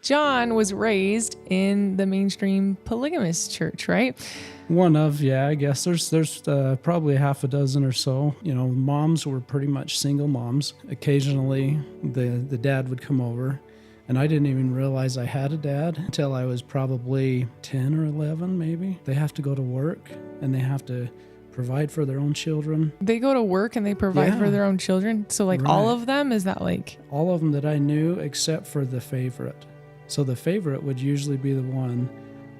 John was raised in the mainstream polygamist church, right? I guess there's probably half a dozen or so. Moms were pretty much single moms. Occasionally, the dad would come over, and I didn't even realize I had a dad until I was probably 10 or 11, maybe. They have to go to work, and they have to provide for their own children. They go to work and they provide for their own children? So Right. all of them? Is that like... All of them that I knew except for the favorite. So the favorite would usually be the one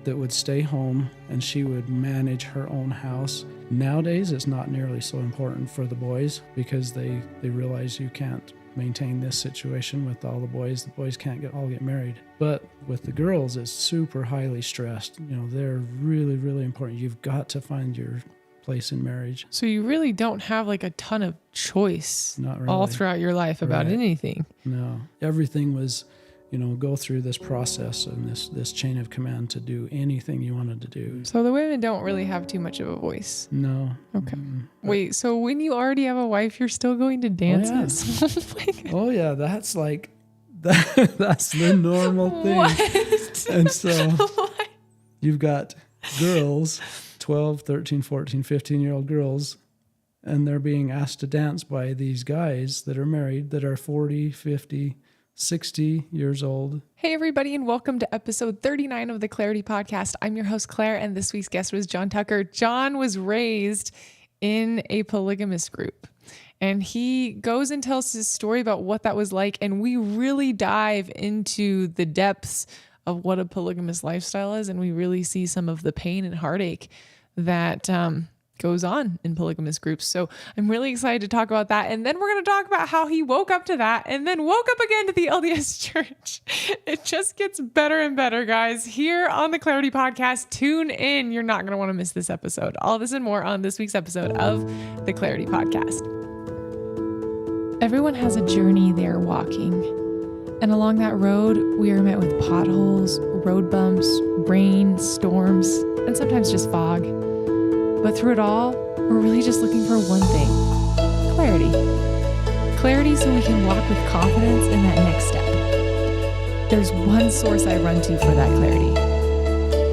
that would stay home and she would manage her own house. Nowadays, it's not nearly so important for the boys because they realize you can't maintain this situation with all the boys. The boys can't all get married. But with the girls, it's super highly stressed. They're really, really important. You've got to find your place in marriage. So you really don't have like a ton of choice Not really. all throughout your life about anything. No. Everything was, go through this process and this chain of command to do anything you wanted to do. So the women don't really have too much of a voice. No. Okay. Wait, so when you already have a wife, you're still going to dances? Oh yeah, that's like, that's the normal thing. What? And so you've got girls, 12, 13, 14, 15-year-old girls, and they're being asked to dance by these guys that are married, that are 40, 50, 60 years old. Hey everybody, and welcome to episode 39 of the Clarity Podcast. I'm your host Claire, and this week's guest was John Tucker. John was raised in a polygamist group, and he goes and tells his story about what that was like, and we really dive into the depths of what a polygamous lifestyle is, and we really see some of the pain and heartache that goes on in polygamous groups. So I'm really excited to talk about that. And then we're going to talk about how he woke up to that and then woke up again to the LDS church. It just gets better and better, guys. Here on the Clarity Podcast, tune in. You're not going to want to miss this episode. All this and more on this week's episode of the Clarity Podcast. Everyone has a journey they're walking. And along that road, we are met with potholes, road bumps, rain, storms, and sometimes just fog. But through it all, we're really just looking for one thing: clarity. Clarity so we can walk with confidence in that next step. There's one source I run to for that clarity.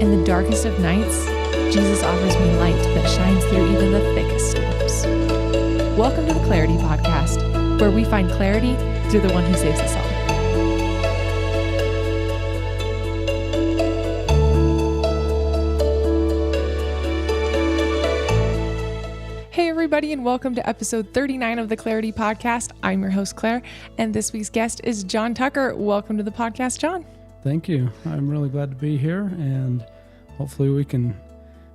In the darkest of nights, Jesus offers me light that shines through even the thickest storms. Welcome to the Clarity Podcast, where we find clarity through the one who saves us all. Hey everybody, and welcome to episode 39 of the Clarity Podcast. I'm your host Claire, and this week's guest is John Tucker. Welcome to the podcast, John. Thank you. I'm really glad to be here, and hopefully we can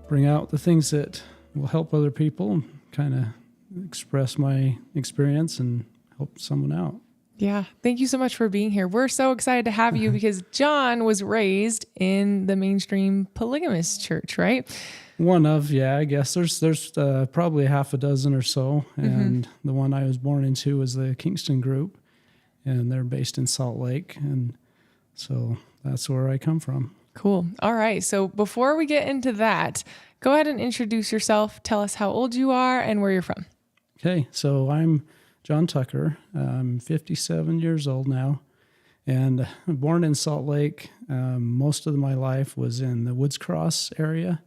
bring out the things that will help other people, kind of express my experience and help someone out. Yeah, thank you so much for being here. We're so excited to have you because John was raised in the mainstream polygamist church, right? I guess there's probably half a dozen or so, and the one I was born into was the Kingston group, and they're based in Salt Lake, and so that's where I come from. Cool. All right. So before we get into that, go ahead and introduce yourself. Tell us how old you are and where you're from. Okay, so I'm John Tucker. I'm 57 years old now, and I'm born in Salt Lake. Most of my life was in the Woods Cross area,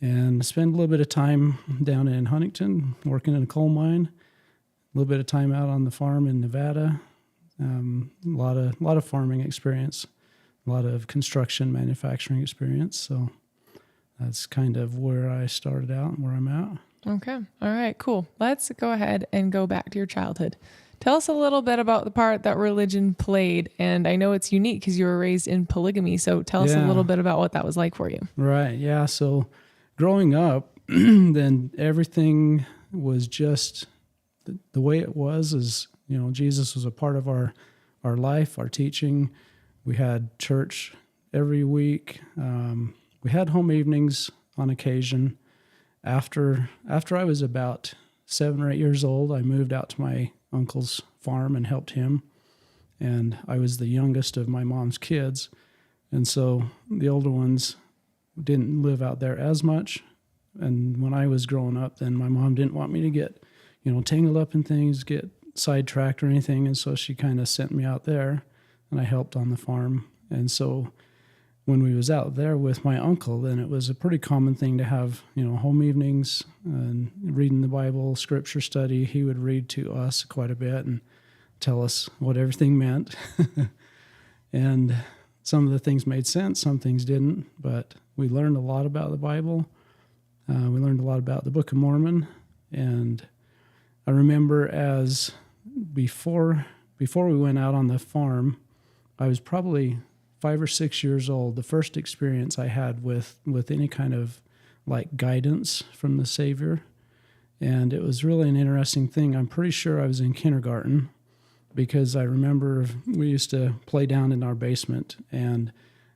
and spent a little bit of time down in Huntington working in a coal mine, a little bit of time out on the farm in Nevada, a lot of farming experience, a lot of construction, manufacturing experience. So that's kind of where I started out and where I'm at. Okay. All right, cool. Let's go ahead and go back to your childhood. Tell us a little bit about the part that religion played. And I know it's unique because you were raised in polygamy. So tell us a little bit about what that was like for you. Right. Yeah. So growing up, then everything was just the way it was. Is Jesus was a part of our life, our teaching. We had church every week. We had home evenings on occasion. After I was about 7 or 8 years old, I moved out to my uncle's farm and helped him. And I was the youngest of my mom's kids. And so the older ones didn't live out there as much. And when I was growing up, then my mom didn't want me to get, tangled up in things, get sidetracked or anything. And so she kind of sent me out there, and I helped on the farm. And so when we was out there with my uncle, then it was a pretty common thing to have, home evenings and reading the Bible, scripture study. He would read to us quite a bit and tell us what everything meant. And some of the things made sense, some things didn't, but we learned a lot about the Bible. We learned a lot about the Book of Mormon. And I remember before we went out on the farm, I was probably 5 or 6 years old. The first experience I had with any kind of like guidance from the Savior. And it was really an interesting thing. I'm pretty sure I was in kindergarten, because I remember we used to play down in our basement, and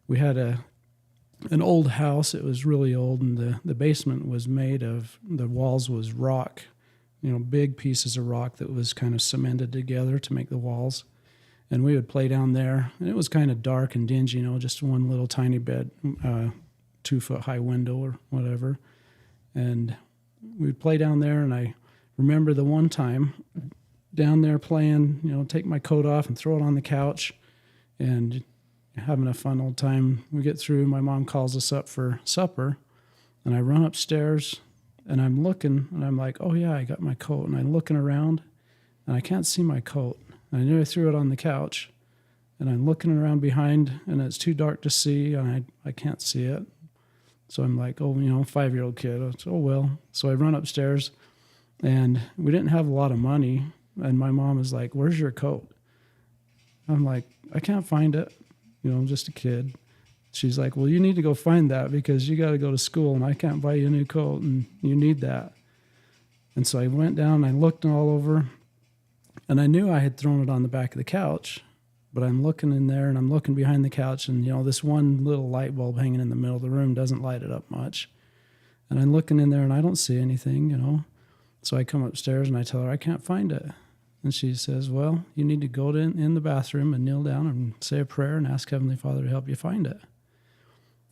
we had an old house. It was really old, and the basement was made of, the walls was rock, big pieces of rock that was kind of cemented together to make the walls. And we would play down there, and it was kind of dark and dingy, just one little tiny bed, 2-foot high window or whatever. And we'd play down there, and I remember the one time down there playing, take my coat off and throw it on the couch and having a fun old time. We get through, my mom calls us up for supper, and I run upstairs, and I'm looking, and I'm like, oh yeah, I got my coat. And I'm looking around, and I can't see my coat. And I knew I threw it on the couch, and I'm looking around behind, and it's too dark to see, and I can't see it. So I'm like, 5-year-old kid. Oh well. So I run upstairs, and we didn't have a lot of money. And my mom is like, where's your coat? I'm like, I can't find it. Just a kid. She's like, well, you need to go find that, because you got to go to school, and I can't buy you a new coat, and you need that. And so I went down, and I looked all over, and I knew I had thrown it on the back of the couch, but I'm looking in there, and I'm looking behind the couch, and, this one little light bulb hanging in the middle of the room doesn't light it up much. And I'm looking in there, and I don't see anything, So I come upstairs, and I tell her, I can't find it. And she says, well, you need to go in the bathroom and kneel down and say a prayer and ask Heavenly Father to help you find it.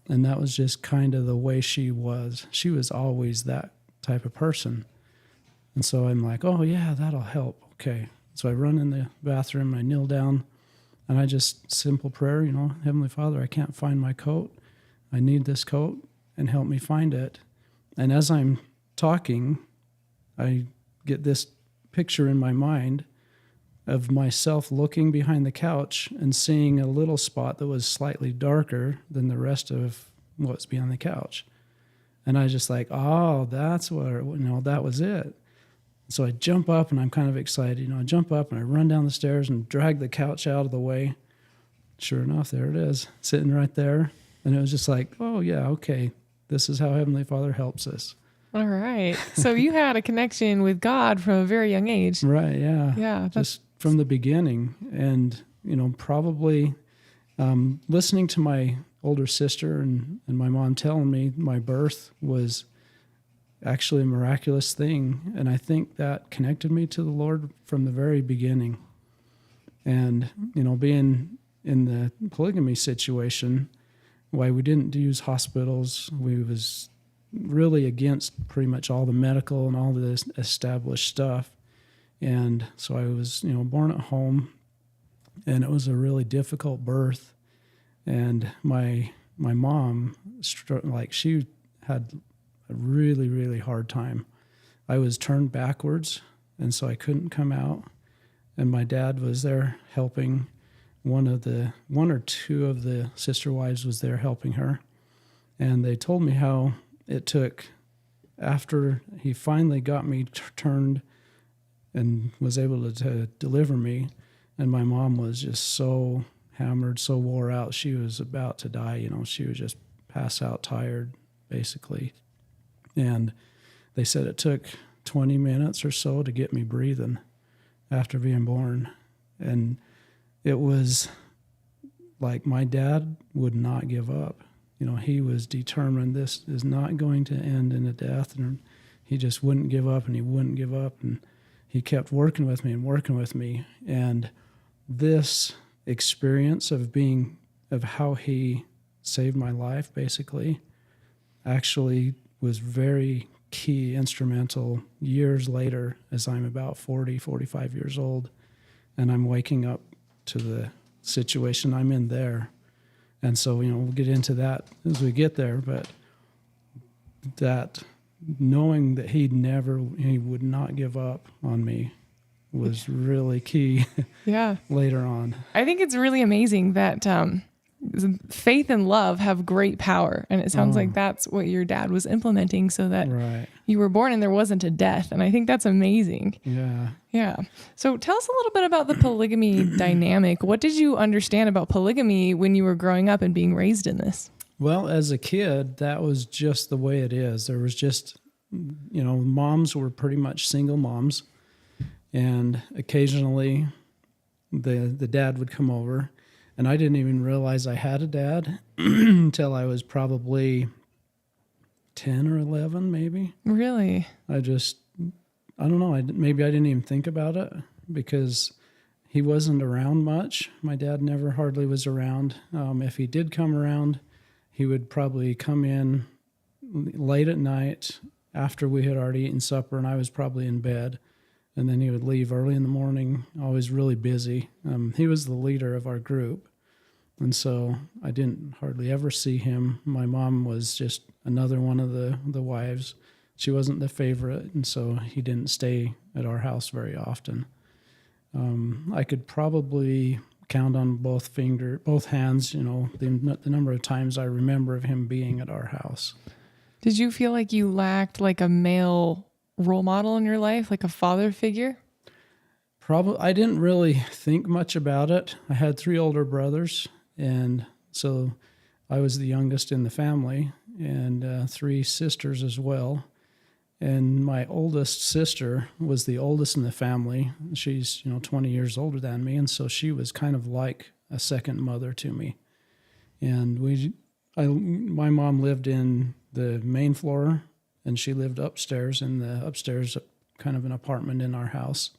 And that was just kind of the way she was. She was always that type of person. And so I'm like, oh, yeah, that'll help. Okay. So I run in the bathroom, I kneel down, and I just, simple prayer, Heavenly Father, I can't find my coat. I need this coat, and help me find it. And as I'm talking, I get this picture in my mind of myself looking behind the couch and seeing a little spot that was slightly darker than the rest of what's behind the couch. And I just like, oh, that's what, that was it. So I jump up, and I'm kind of excited. I jump up, and I run down the stairs and drag the couch out of the way. Sure enough, there it is, sitting right there. And it was just like, oh yeah, okay, this is how Heavenly Father helps us. All right. So you had a connection with God from a very young age. Right, yeah. Yeah. Just from the beginning. And, probably listening to my older sister and my mom telling me my birth was actually a miraculous thing. And I think that connected me to the Lord from the very beginning. And, being in the polygamy situation, why we didn't use hospitals, we was really against pretty much all the medical and all this established stuff. And so I was, born at home, and it was a really difficult birth. And my mom, she had a really, really hard time. I was turned backwards, and so I couldn't come out. And my dad was there helping. One or two of the sister wives was there helping her. And they told me how it took, after he finally got me turned and was able to deliver me, and my mom was just so hammered, so wore out, she was about to die. She was just pass out tired, basically. And they said it took 20 minutes or so to get me breathing after being born. And it was like my dad would not give up. He was determined this is not going to end in a death, and he just wouldn't give up, and he wouldn't give up, and he kept working with me. And this experience of how he saved my life, basically, actually was very key, instrumental years later, as I'm about 40, 45 years old, and I'm waking up to the situation I'm in there. And so, we'll get into that as we get there, but that knowing that he would not give up on me was really key. Yeah. Later on. I think it's really amazing that faith and love have great power. And it sounds like that's what your dad was implementing so that you were born and there wasn't a death. And I think that's amazing. Yeah. Yeah. So tell us a little bit about the polygamy dynamic. What did you understand about polygamy when you were growing up and being raised in this? Well, as a kid, that was just the way it is. There was just, moms were pretty much single moms. And occasionally the dad would come over. And I didn't even realize I had a dad until I was probably 10 or 11, maybe. Really? I don't know. Maybe I didn't even think about it because he wasn't around much. My dad never hardly was around. If he did come around, he would probably come in late at night after we had already eaten supper and I was probably in bed. And then he would leave early in the morning, always really busy. He was the leader of our group. And so I didn't hardly ever see him. My mom was just another one of the wives. She wasn't the favorite, and so he didn't stay at our house very often. I could probably count on both hands, the number of times I remember of him being at our house. Did you feel like you lacked like a male role model in your life, like a father figure? Probably. I didn't really think much about it. I had 3 older brothers, and so I was the youngest in the family, and 3 sisters as well. And my oldest sister was the oldest in the family. She's 20 years older than me, and so she was kind of like a second mother to me. And my mom lived in the main floor, and she lived upstairs in the upstairs kind of an apartment in our house.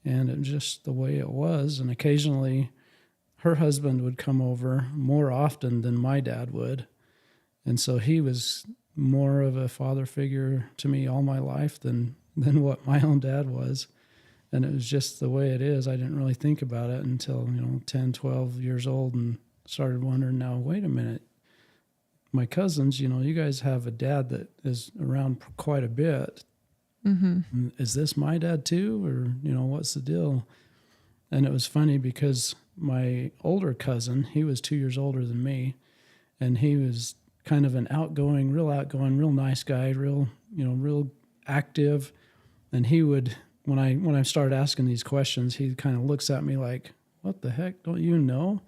And it was just the way it was. And occasionally her husband would come over more often than my dad would. And so he was more of a father figure to me all my life than what my own dad was. And it was just the way it is. I didn't really think about it until, 10, 12 years old and started wondering, now, wait a minute. My cousins, you guys have a dad that is around quite a bit. Mm-hmm. Is this my dad too? Or, what's the deal? And it was funny because my older cousin, he was 2 years older than me, and he was kind of an outgoing, real nice guy, real active. And he would, when I started asking these questions, he kind of looks at me like, what the heck, don't you know?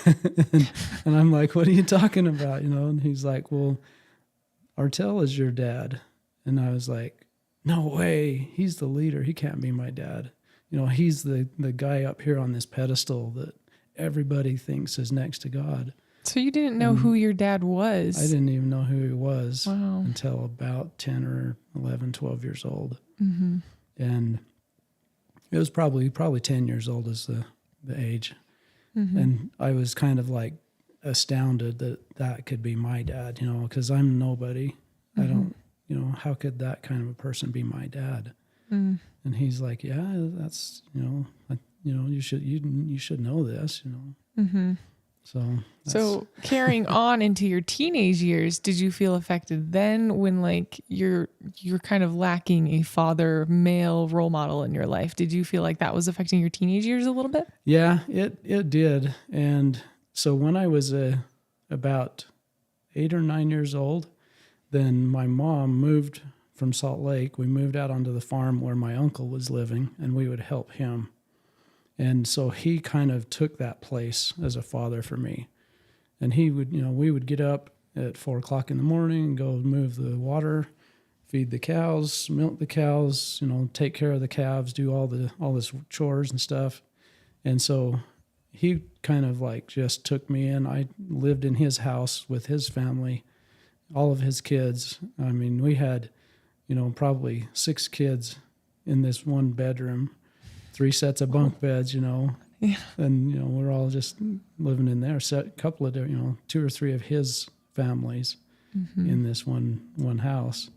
and I'm like, what are you talking about? And he's like, well, Artel is your dad. And I was like, no way. He's the leader. He can't be my dad. He's the guy up here on this pedestal that everybody thinks is next to God. So you didn't know who your dad was? I didn't even know who he was Wow. until about 10 or 11, 12 years old. Mm-hmm. And it was probably 10 years old is the age. Mm-hmm. And I was kind of like astounded that could be my dad, because I'm nobody. Mm-hmm. I don't, how could that kind of a person be my dad? Mm. And he's like, yeah, that's, you should know this, Mm-hmm. So carrying on into your teenage years, did you feel affected then when like you're kind of lacking a father male role model in your life? Did you feel like that was affecting your teenage years a little bit? Yeah, it did. And so when I was about 8 or 9 years old, then my mom moved from Salt Lake. We moved out onto the farm where my uncle was living, and we would help him. And so he kind of took that place as a father for me. And he would, we would get up at 4 o'clock in the morning and go move the water, feed the cows, milk the cows, take care of the calves, do all this chores and stuff. And so he kind of like just took me in. I lived in his house with his family, all of his kids. I mean, we had, probably 6 kids in this one bedroom. 3 sets of bunk beds, Yeah. And, we're all just living in there. A couple of, 2 or 3 of his families in this one house.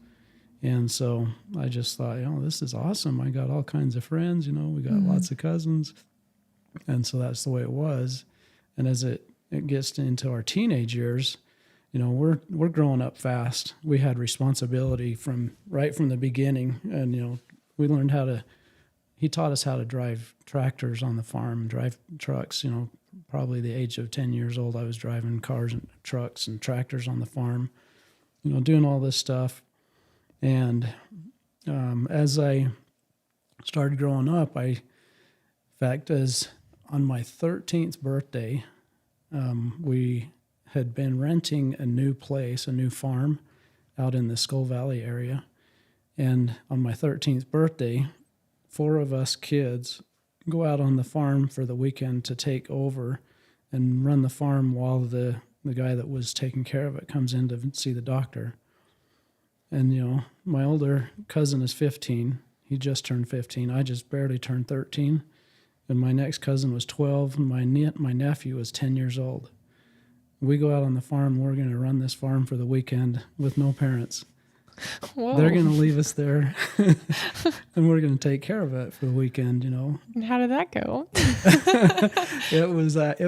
And so I just thought, this is awesome. I got all kinds of friends, we got lots of cousins. And so that's the way it was. And as it it gets into our teenage years, we're growing up fast. We had responsibility right from the beginning, and we learned he taught us how to drive tractors on the farm, drive trucks. Probably the age of 10 years old, I was driving cars and trucks and tractors on the farm, doing all this stuff. And as I started growing up, as on my 13th birthday, we had been renting a new farm out in the Skull Valley area. And on my 13th birthday, 4 of us kids go out on the farm for the weekend to take over and run the farm while the guy that was taking care of it comes in to see the doctor. And, my older cousin is 15. He just turned 15. I just barely turned 13. And my next cousin was 12, and my nephew was 10 years old. We go out on the farm, we're going to run this farm for the weekend with no parents. Whoa. They're going to leave us there, and we're going to take care of it for the weekend, And how did that go? It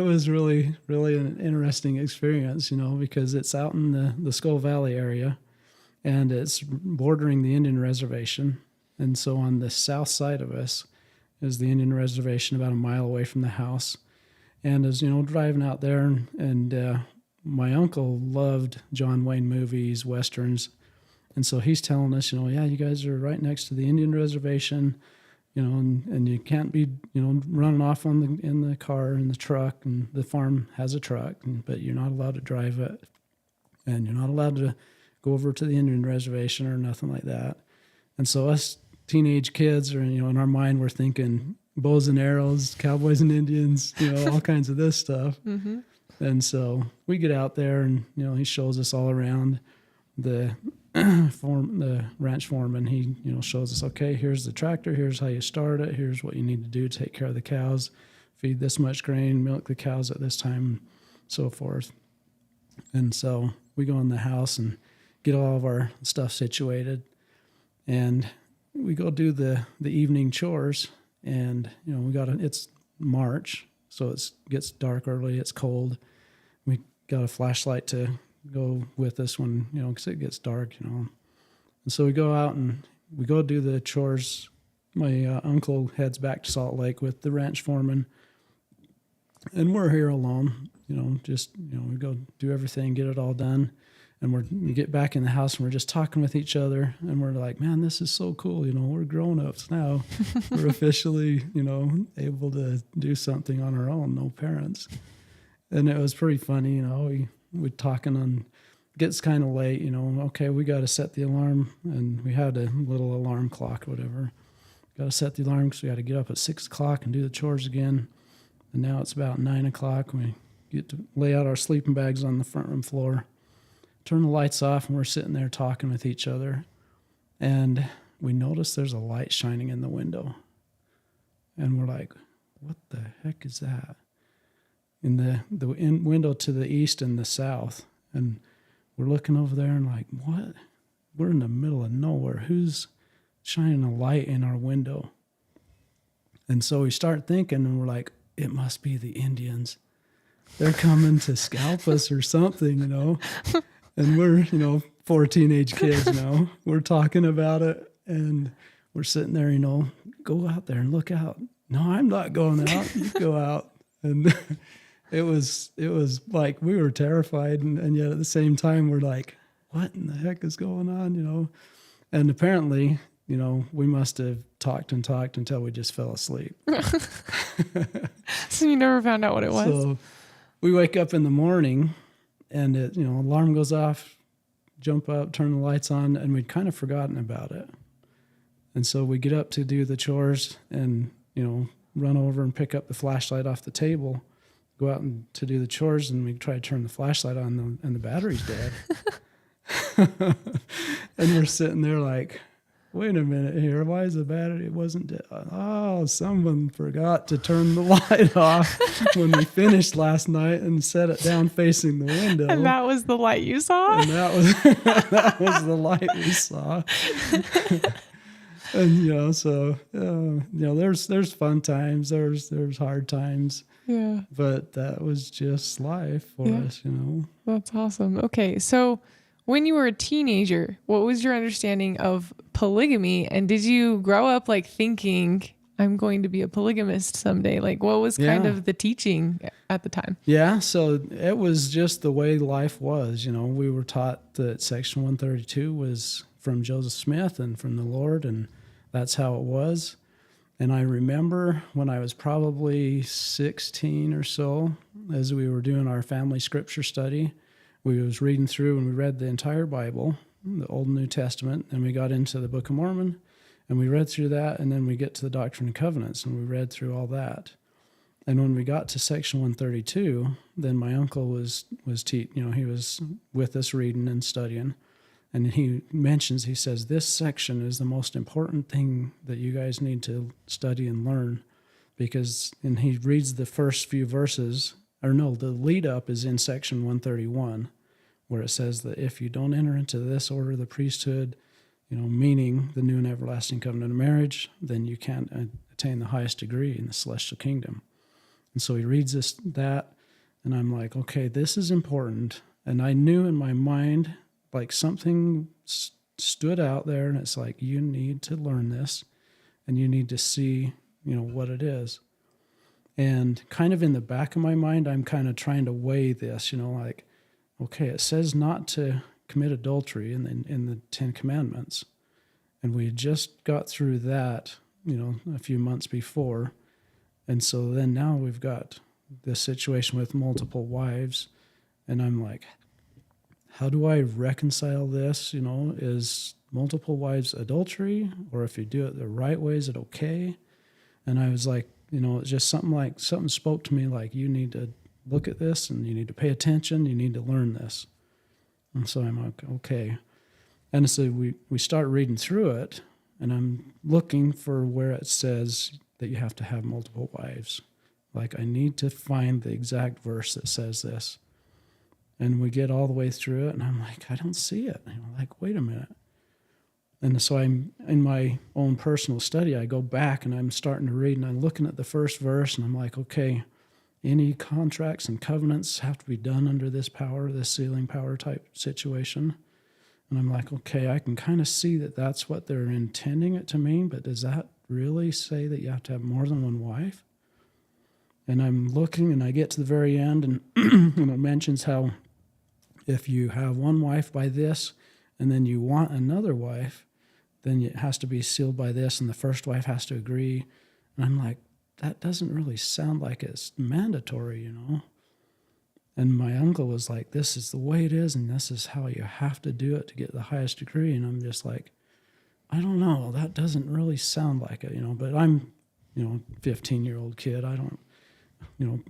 was really, really an interesting experience, because it's out in the Skull Valley area, and it's bordering the Indian reservation. And so on the south side of us is the Indian reservation, about a mile away from the house. And as driving out there, and my uncle loved John Wayne movies, westerns, and so he's telling us, yeah, you guys are right next to the Indian reservation, and you can't be, running off in the car, in the truck, and the farm has a truck, but you're not allowed to drive it, and you're not allowed to go over to the Indian reservation or nothing like that. And so us teenage kids are, in our mind, we're thinking bows and arrows, cowboys and Indians, all kinds of this stuff. Mm-hmm. And so we get out there, and he shows us all around. The ranch foreman, he shows us, okay, here's the tractor, here's how you start it, here's what you need to do to take care of the cows, feed this much grain, milk the cows at this time, so forth. And so we go in the house and get all of our stuff situated, and we go do the evening chores. And it's March, so it gets dark early, it's cold. We got a flashlight to go with us when because it gets dark, and so we go out and we go do the chores. My uncle heads back to Salt Lake with the ranch foreman, and we're here alone, we go do everything, get it all done. And we get back in the house, and we're just talking with each other, and we're like, man, this is so cool. We're grown-ups now. We're officially, able to do something on our own, no parents. And it was pretty funny, we talking on, gets kind of late, okay, we got to set the alarm, and we had a little alarm clock, whatever. Got to set the alarm because we got to get up at 6 o'clock and do the chores again. And now it's about 9 o'clock. We get to lay out our sleeping bags on the front room floor. Turn the lights off, and we're sitting there talking with each other, and we notice there's a light shining in the window, and we're like, what the heck is that? In the window to the east and the south, and we're looking over there and like, what? We're in the middle of nowhere. Who's shining a light in our window? And so we start thinking, and we're like, it must be the Indians. They're coming to scalp us or something, And we're, 4 teenage kids now. We're talking about it, and we're sitting there, go out there and look out. No, I'm not going out. You go out. And it was like we were terrified, and yet at the same time, we're like, what in the heck is going on, And apparently, we must have talked until we just fell asleep. So you never found out what it was? So we wake up in the morning, and it, alarm goes off, jump up, turn the lights on, and we'd kind of forgotten about it. And so we get up to do the chores and, run over and pick up the flashlight off the table, go out to do the chores, and we try to turn the flashlight on, and the battery's dead. And we're sitting there like, wait a minute here, why is the battery? It wasn't dead. Oh, someone forgot to turn the light off when we finished last night and set it down facing the window. And that was the light you saw? And that was the light we saw. And there's fun times, there's hard times, Yeah. but that was just life for us. That's awesome. Okay. So when you were a teenager, what was your understanding of polygamy? And did you grow up like thinking, I'm going to be a polygamist someday? Like, what was kind of the teaching at the time? Yeah, so it was just the way life was. We were taught that Section 132 was from Joseph Smith and from the Lord, and that's how it was. And I remember when I was probably 16 or so, as we were doing our family scripture study, we was reading through and we read the entire Bible, the Old and New Testament, and we got into the Book of Mormon, and we read through that, and then we get to the Doctrine and Covenants, and we read through all that. And when we got to Section 132, then my uncle was he was with us reading and studying, and he says, this section is the most important thing that you guys need to study and learn, and he reads the first few verses, the lead up is in Section 131, where it says that if you don't enter into this order of the priesthood, meaning the new and everlasting covenant of marriage, then you can't attain the highest degree in the celestial kingdom. And so he reads that, and I'm like, okay, this is important. And I knew in my mind, like something stood out there, and it's like, you need to learn this, and you need to see, what it is. And kind of in the back of my mind, I'm kind of trying to weigh this, like, okay, it says not to commit adultery in the Ten Commandments. And we had just got through that, a few months before. And so then now we've got this situation with multiple wives, and I'm like, how do I reconcile this? Is multiple wives adultery? Or if you do it the right way, is it okay? And I was like, it's just something spoke to me like, you need to look at this and you need to pay attention. You need to learn this. And so I'm like, okay. And so we start reading through it, and I'm looking for where it says that you have to have multiple wives. Like, I need to find the exact verse that says this. And we get all the way through it, and I'm like, I don't see it. And I'm like, wait a minute. And so I'm in my own personal study, I go back and I'm starting to read, and I'm looking at the first verse, and I'm like, okay, any contracts and covenants have to be done under this power, this sealing power type situation. And I'm like, okay, I can kind of see that that's what they're intending it to mean, but does that really say that you have to have more than one wife? And I'm looking, and I get to the very end, and it mentions how if you have one wife by this, and then you want another wife, then it has to be sealed by this, and the first wife has to agree. And I'm like, that doesn't really sound like it's mandatory, And my uncle was like, this is the way it is, and this is how you have to do it to get the highest degree. And I'm just like, I don't know, that doesn't really sound like it, But I'm, 15-year-old kid. I don't,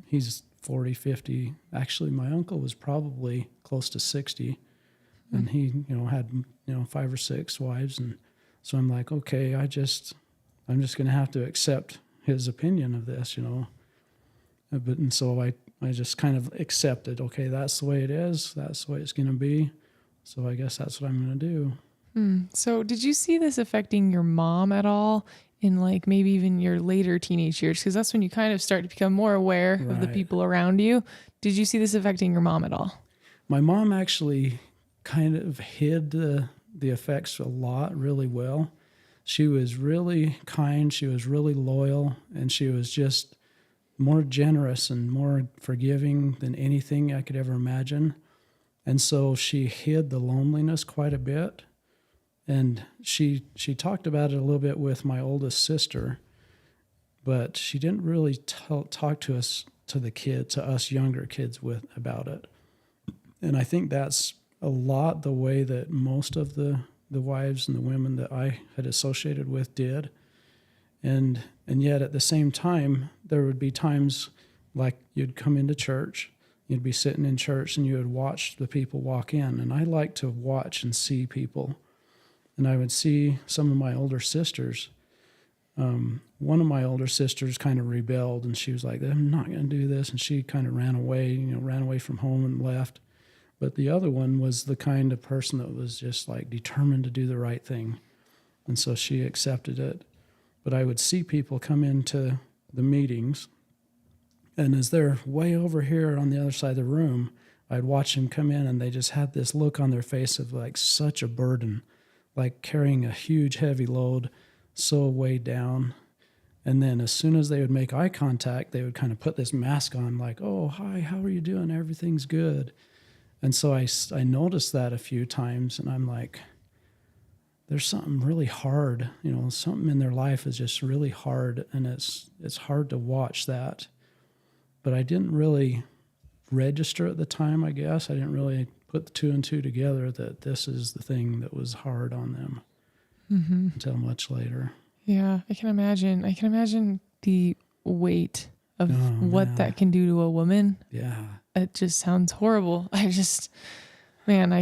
he's 40, 50. Actually, my uncle was probably close to 60, and he, had, 5 or 6 wives. And so I'm like, okay, I'm just going to have to accept his opinion of this, and so I just kind of accepted, okay, that's the way it is. That's the way it's going to be. So I guess that's what I'm going to do. So did you see this affecting your mom at all in like maybe even your later teenage years? Because that's when you kind of start to become more aware of the people around you. Did you see this affecting your mom at all? My mom actually kind of hid the effects a lot really well. She was really kind. She was really loyal, and she was just more generous and more forgiving than anything I could ever imagine. And so she hid the loneliness quite a bit. And she talked about it a little bit with my oldest sister, but she didn't really talk to us younger kids about it. And I think that's a lot the way that most of the wives and the women that I had associated with did. And yet at the same time, there would be times like you'd come into church, you'd be sitting in church, and you would watch the people walk in. And I like to watch and see people. And I would see some of my older sisters. One of my older sisters kind of rebelled, and she was like, I'm not going to do this. And she kind of ran away from home and left. But the other one was the kind of person that was just like determined to do the right thing. And so she accepted it. But I would see people come into the meetings, and as they're way over here on the other side of the room, I'd watch them come in, and they just had this look on their face of like such a burden, like carrying a huge heavy load, so weighed down. And then as soon as they would make eye contact, they would kind of put this mask on like, oh, hi, how are you doing? Everything's good. And so I noticed that a few times, and I'm like, there's something really hard, something in their life is just really hard, and it's hard to watch that. But I didn't really register at the time, I guess. I didn't really put the two and two together that this is the thing that was hard on them until much later. Yeah, I can imagine. I can imagine the weight of what that can do to a woman. Yeah. It just sounds horrible. I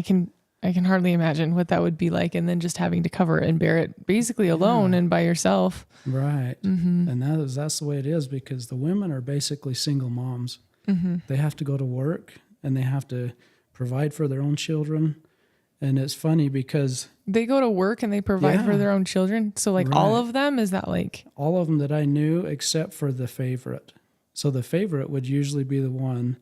can hardly imagine what that would be like, and then just having to cover it and bear it basically alone and by yourself. Right. And that's the way it is, because the women are basically single moms. They have to go to work, and they have to provide for their own children. And it's funny because they go to work and they provide for their own children. So like all of them, is that like? All of them that I knew except for the favorite. So the favorite would usually be the one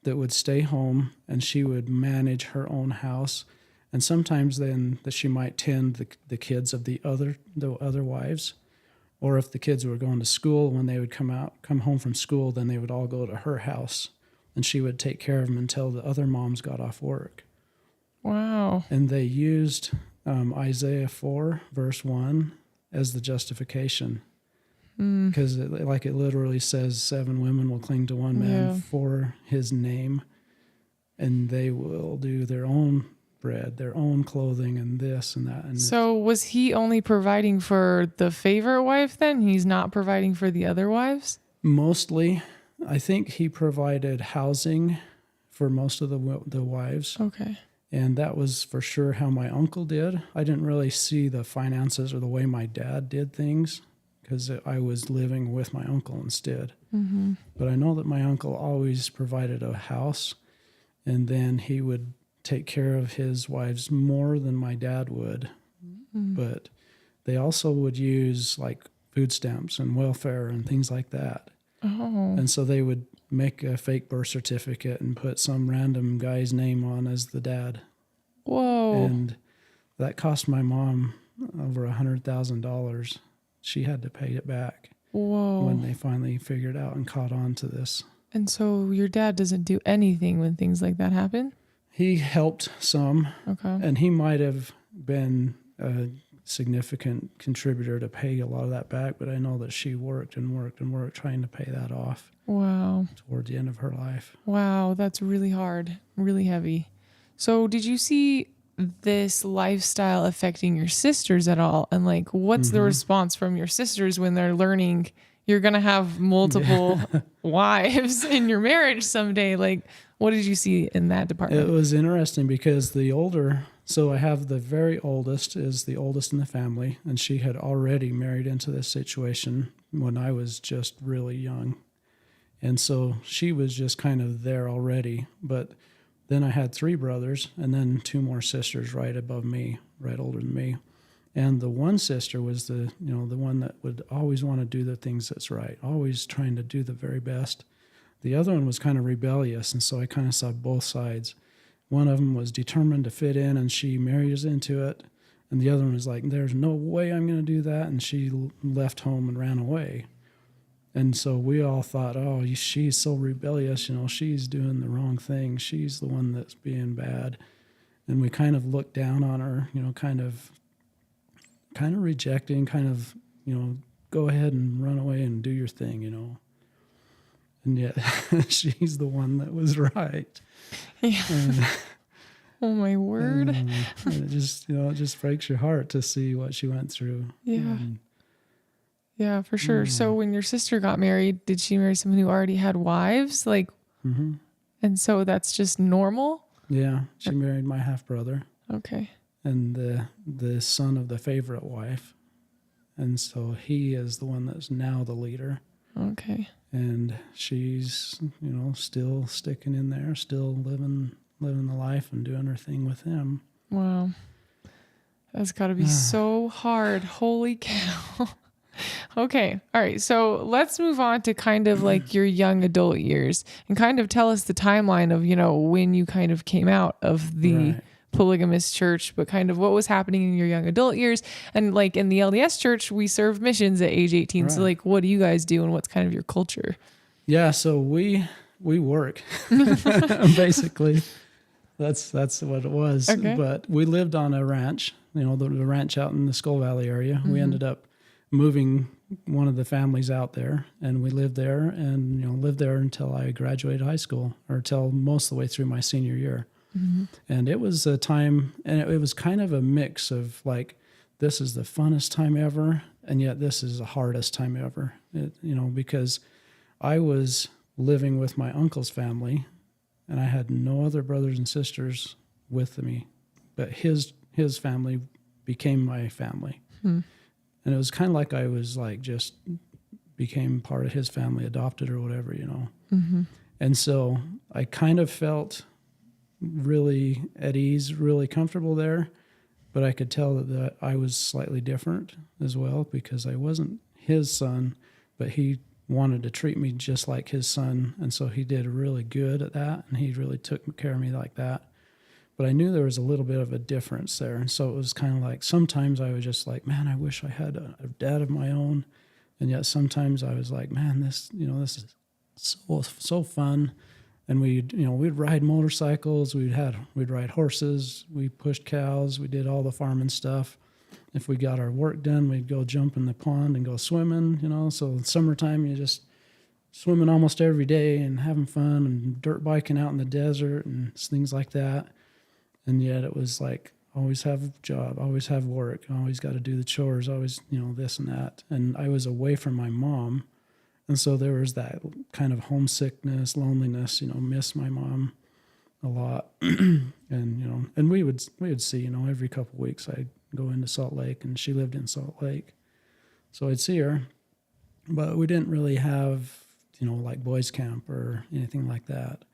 that would stay home, and she would manage her own house. And sometimes then that she might tend the kids of the other wives. Or if the kids were going to school, when they would come home from school, then they would all go to her house, and she would take care of them until the other moms got off work. Wow. And they used Isaiah 4, verse 1 as the justification. Because it literally says 7 women will cling to one man for his name, and they will do their own bread, their own clothing, and this and that. And so was he only providing for the favorite wife then? He's not providing for the other wives? Mostly. I think he provided housing for most of the wives. Okay. And that was for sure how my uncle did. I didn't really see the finances or the way my dad did things, because I was living with my uncle instead. But I know that my uncle always provided a house, and then he would take care of his wives more than my dad would. But they also would use like food stamps and welfare and things like that. And so they would make a fake birth certificate and put some random guy's name on as the dad. Whoa. And that cost my mom over $100,000. She had to pay it back. Whoa. When they finally figured out and caught on to this. And so your dad doesn't do anything when things like that happen? He helped some. Okay. And he might have been a significant contributor to pay a lot of that back, but I know that she worked and worked and worked trying to pay that off. Wow. Toward the end of her life. Wow, that's really hard, really heavy. So did you see this lifestyle affecting your sisters at all? And like, what's the response from your sisters when they're learning you're going to have multiple wives in your marriage someday? Like, what did you see in that department? It was interesting because so I have the very oldest is the oldest in the family, and she had already married into this situation when I was just really young. And so she was just kind of there already. But then I had 3 brothers and then 2 more sisters right above me, right older than me. And the one sister was the one that would always want to do the things that's right, always trying to do the very best. The other one was kind of rebellious, and so I kind of saw both sides. One of them was determined to fit in, and she marries into it. And the other one was like, there's no way I'm going to do that. And she left home and ran away. And so we all thought, oh, she's so rebellious, she's doing the wrong thing. She's the one that's being bad. And we kind of looked down on her, kind of rejecting, go ahead and run away and do your thing, And yet she's the one that was right. Yeah. And, oh my word. And it just breaks your heart to see what she went through. Yeah. Yeah, for sure. So when your sister got married, did she marry someone who already had wives? Like, and so that's just normal? Yeah, she married my half brother. Okay. And the son of the favorite wife. And so he is the one that's now the leader. Okay. And she's, still sticking in there, still living the life and doing her thing with him. Wow. That's got to be so hard. Holy cow. Okay. All right. So let's move on to kind of like your young adult years and kind of tell us the timeline of, when you kind of came out of the Right. polygamist church, but kind of what was happening in your young adult years. And like in the LDS church, we serve missions at age 18. So Right. like, what do you guys do and what's kind of your culture? Yeah, so we work basically. That's what it was. Okay. But we lived on a ranch, the ranch out in the Skull Valley area. We ended up moving one of the families out there, and we lived there and lived there until I graduated high school, or till most of the way through my senior year. And it was a time, and it was kind of a mix of like, this is the funnest time ever, and yet this is the hardest time ever. Because I was living with my uncle's family, and I had no other brothers and sisters with me, but his family became my family. And it was kind of like I was like just became part of his family, adopted or whatever, And so I kind of felt really at ease, really comfortable there, but I could tell that I was slightly different as well, because I wasn't his son, but he wanted to treat me just like his son, and so he did really good at that, and he really took care of me like that. But I knew there was a little bit of a difference there, and so it was kind of like sometimes I was just like, man, I wish I had a dad of my own, and yet sometimes I was like, man, this is so fun. And we'd ride motorcycles, we'd ride horses, we pushed cows, we did all the farming stuff. If we got our work done, we'd go jump in the pond and go swimming, So in summertime, you just swimming almost every day and having fun and dirt biking out in the desert and things like that. And yet it was like, always have a job, always have work, always got to do the chores, always, this and that. And I was away from my mom. And so there was that kind of homesickness, loneliness, miss my mom a lot. And we would see, every couple of weeks I'd go into Salt Lake, and she lived in Salt Lake. So I'd see her, but we didn't really have, like boys camp or anything like that.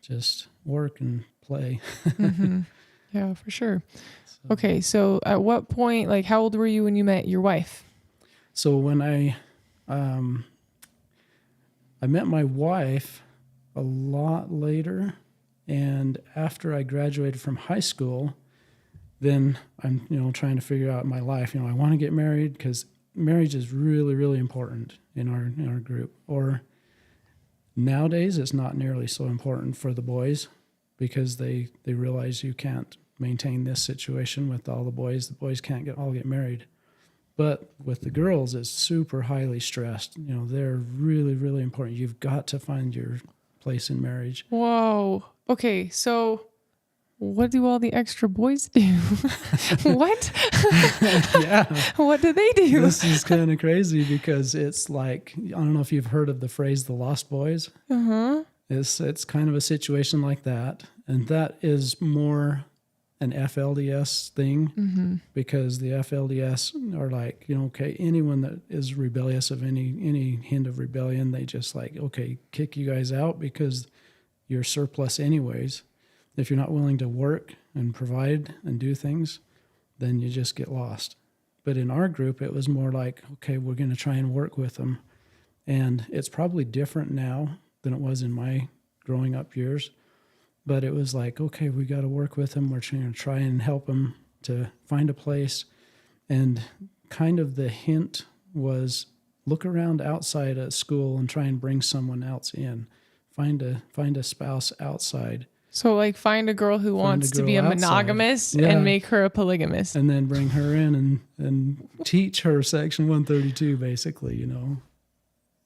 Just work and play. Yeah, for sure. Okay. So at what point, like how old were you when you met your wife? So when I met my wife a lot later, and after I graduated from high school, then I'm, trying to figure out my life. I want to get married because marriage is really, really important in our group. Or nowadays, it's not nearly so important for the boys, because they realize you can't maintain this situation with all the boys. The boys can't all get married. But with the girls, it's super highly stressed. They're really, really important. You've got to find your place in marriage. Whoa. Okay. So what do all the extra boys do? What? Yeah. What do they do? This is kind of crazy, because it's like, I don't know if you've heard of the phrase, the Lost Boys. It's kind of a situation like that. And that is more an FLDS thing, because the FLDS are like, okay, anyone that is rebellious of any hint of rebellion, they just like, okay, kick you guys out because you're surplus anyways. If you're not willing to work and provide and do things, then you just get lost. But in our group, it was more like, okay, we're going to try and work with them. And it's probably different now than it was in my growing up years. But it was like, okay, we got to work with them. We're going to try and help them to find a place. And kind of the hint was, look around outside at school and try and bring someone else in. Find a spouse outside. So like find a girl who wants to be a monogamist and make her a polygamist. And then bring her in and teach her Section 132, basically,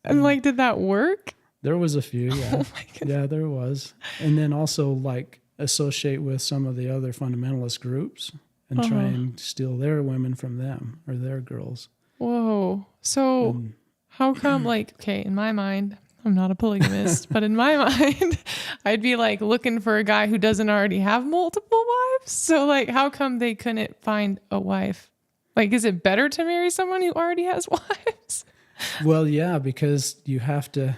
And like, did that work? There was a few, yeah. Oh my goodness. Yeah, there was. And then also like associate with some of the other fundamentalist groups and try and steal their women from them, or their girls. Whoa. So how come, like, okay, in my mind, I'm not a polygamist, but in my mind, I'd be like looking for a guy who doesn't already have multiple wives. So like, how come they couldn't find a wife? Like, is it better to marry someone who already has wives? Well, yeah, because you have to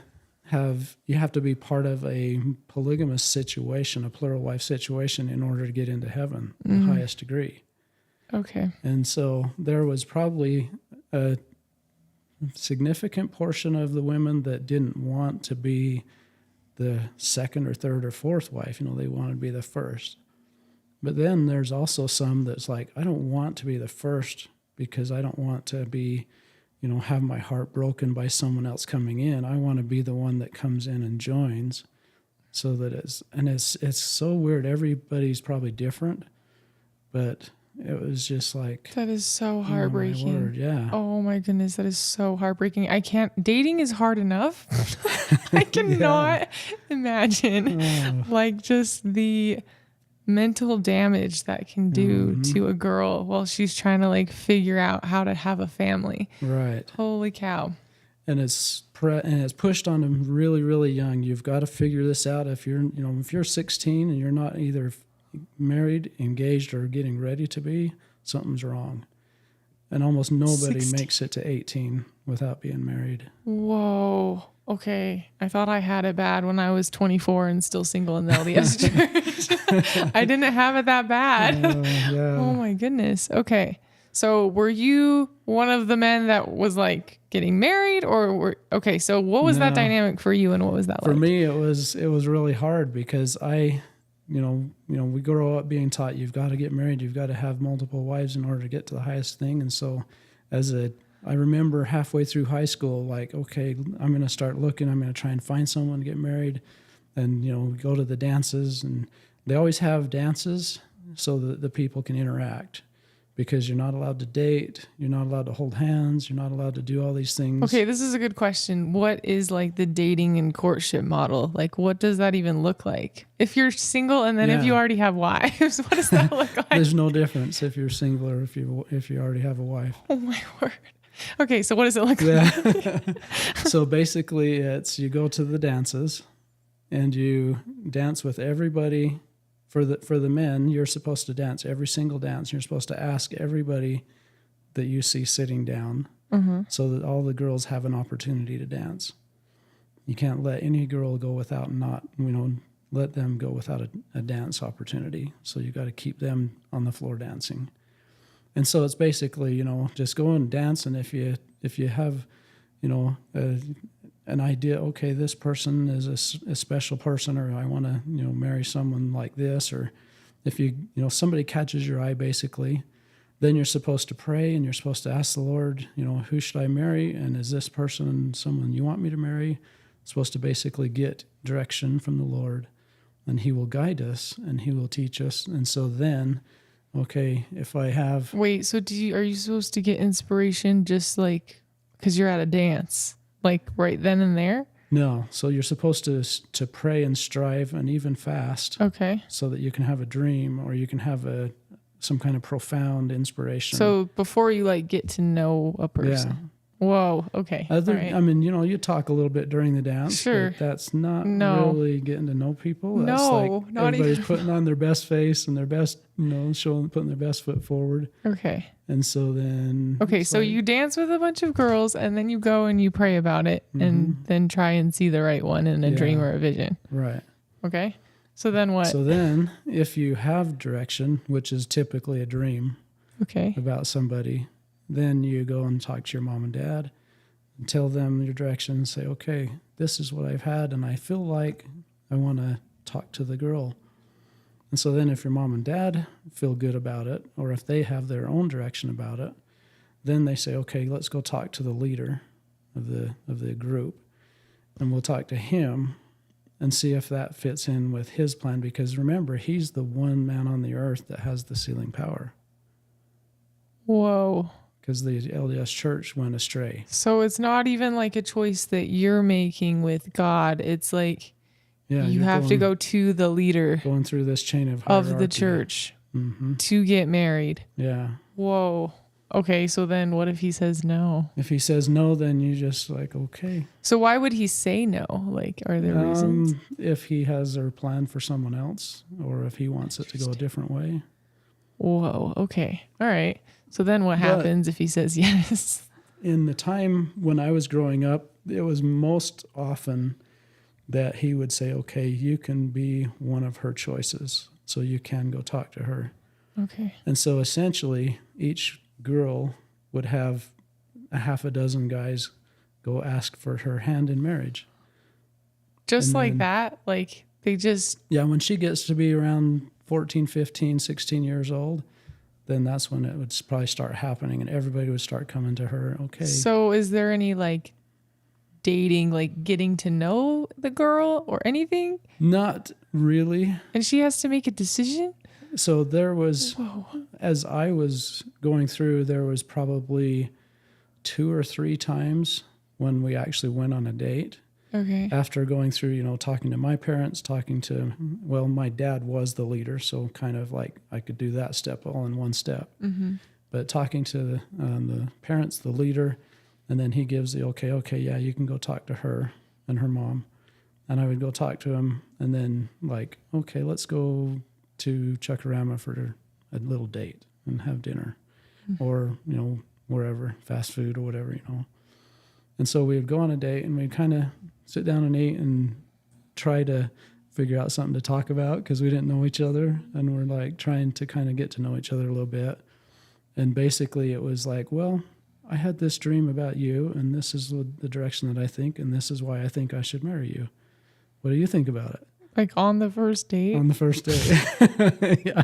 be part of a polygamous situation, a plural wife situation, in order to get into heaven, the highest degree. Okay. And so there was probably a significant portion of the women that didn't want to be the second or third or fourth wife. They wanted to be the first. But then there's also some that's like, I don't want to be the first because I don't want to be, have my heart broken by someone else coming in. I want to be the one that comes in and joins. So that it's so weird. Everybody's probably different, but it was just like, That is so oh my heartbreaking. word, yeah. Oh my goodness, that is so heartbreaking. Dating is hard enough. I cannot imagine like just the mental damage that can do to a girl while she's trying to like figure out how to have a family. Right. Holy cow. And it's pushed on them really, really young. You've got to figure this out. If you're 16 and you're not either married, engaged, or getting ready to be, something's wrong. And almost nobody 16. makes it to 18 without being married. Whoa. Okay. I thought I had it bad when I was 24 and still single in the LDS church. I didn't have it that bad. Yeah. Oh my goodness. Okay. So were you one of the men that was like getting married okay. So what was that dynamic for you and what was that like? For me, it was really hard because we grow up being taught you've got to get married, you've got to have multiple wives in order to get to the highest thing. And so I remember halfway through high school, like, okay, I'm going to start looking, I'm going to try and find someone to get married and, we go to the dances, and they always have dances so that the people can interact. Because you're not allowed to date, you're not allowed to hold hands, you're not allowed to do all these things. Okay, this is a good question. What is like the dating and courtship model? Like, what does that even look like? If you're single and then if you already have wives, what does that look like? There's no difference if you're single or if you already have a wife. Oh my word. Okay, so what does it look like? So basically, you go to the dances and you dance with everybody. For the men, you're supposed to dance every single dance. You're supposed to ask everybody that you see sitting down so that all the girls have an opportunity to dance. You can't let any girl go without let them go without a dance opportunity. So you got to keep them on the floor dancing. And so it's basically, just go and dance. And if you have, an idea, okay, this person is a special person, or I want to, marry someone like this, or if somebody catches your eye, basically, then you're supposed to pray and you're supposed to ask the Lord, who should I marry? And is this person someone you want me to marry? Supposed to basically get direction from the Lord, and he will guide us and he will teach us. And so then, okay, if I have... Wait, so are you supposed to get inspiration just like, because you're at a dance? Like right then and there? No. So you're supposed to pray and strive and even fast. Okay. So that you can have a dream or you can have some kind of profound inspiration. So before you like get to know a person. Whoa. Okay. Right. I mean, you talk a little bit during the dance. Sure. But that's not really getting to know people. That's not everybody's even putting on their best face and their best, putting their best foot forward. Okay. And so then... Okay, so you dance with a bunch of girls and then you go and you pray about it and then try and see the right one in a dream or a vision. Right. Okay. So then what? So then if you have direction, which is typically a dream about somebody, then you go and talk to your mom and dad and tell them your direction and say, okay, this is what I've had and I feel like I want to talk to the girl. And so then if your mom and dad feel good about it, or if they have their own direction about it, then they say, okay, let's go talk to the leader of the group, and we'll talk to him and see if that fits in with his plan. Because remember, he's the one man on the earth that has the sealing power. Whoa. Because the LDS church went astray. So it's not even like a choice that you're making with God. It's like... Yeah, you have to go to the leader. Going through this chain of hierarchy. Of the church to get married. Yeah. Whoa. Okay, so then what if he says no? If he says no, then you just like, okay. So why would he say no? Like, are there reasons? If he has a plan for someone else, or if he wants it to go a different way. Whoa, okay. All right. So then what happens if he says yes? In the time when I was growing up, it was most often that he would say, okay, you can be one of her choices, so you can go talk to her. Okay. And so essentially each girl would have a half a dozen guys go ask for her hand in marriage. Just And like then- that? Like they just, Yeah, when she gets to be around 14, 15, 16 years old, then that's when it would probably start happening and everybody would start coming to her. Okay. so is there any like dating, like getting to know the girl or anything? Not really. And she has to make a decision? So there was, Whoa. as I was going through, there was probably 2 or 3 times when we actually went on a date. Okay. After going through, talking to my parents, my dad was the leader, so kind of like I could do that step all in one step. Mm-hmm. But talking to the parents, the leader, and then he gives the okay, yeah, you can go talk to her and her mom. And I would go talk to him, and then like, okay, let's go to Chuckarama for a little date and have dinner, or wherever, fast food or whatever. And so we would go on a date, and we'd kind of sit down and eat and try to figure out something to talk about because we didn't know each other, and we're like trying to kind of get to know each other a little bit. And basically it was like, well, I had this dream about you, and this is the direction that I think, and this is why I think I should marry you. What do you think about it? Like on the first date? On the first date. Yeah.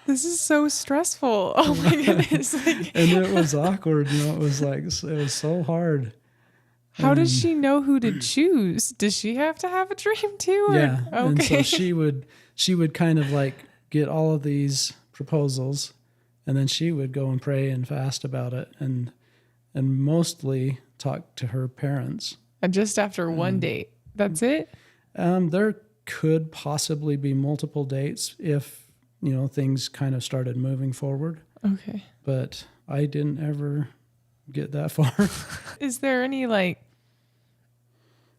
This is so stressful. Oh my goodness. Like, And it was awkward. It was like, it was so hard. how does she know who to choose? Does she have to have a dream too? Or? Yeah. And Okay. so she would kind of like get all of these proposals, and then she would go and pray and fast about it, and mostly talk to her parents. And just after one date. That's it? There could possibly be multiple dates if, things kind of started moving forward, Okay. but I didn't ever get that far. Is there any like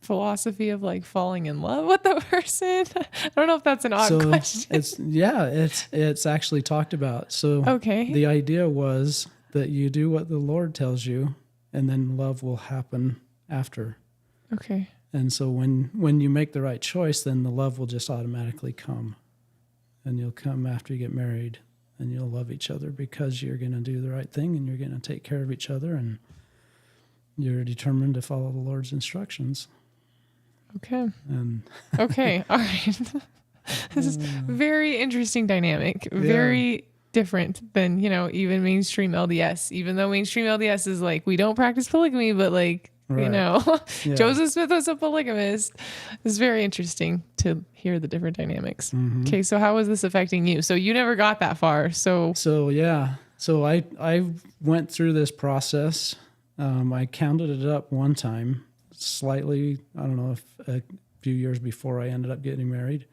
philosophy of like falling in love with the person? I don't know if that's an odd question. It's actually talked about. So Okay. the idea was that you do what the Lord tells you, and then love will happen after. Okay. And so when you make the right choice, then the love will just automatically come. And you'll come after you get married, and you'll love each other because you're going to do the right thing, and you're going to take care of each other, and you're determined to follow the Lord's instructions. Okay. And Okay. All right. This is very interesting dynamic. Very different than, even mainstream LDS. Even though mainstream LDS is like, we don't practice polygamy, but like, Right. Yeah. Joseph Smith was a polygamist. It's very interesting to hear the different dynamics. Mhm. Okay. So how was this affecting you? So you never got that far. So I went through this process. I counted it up one time, slightly, I don't know, if a few years before I ended up getting married.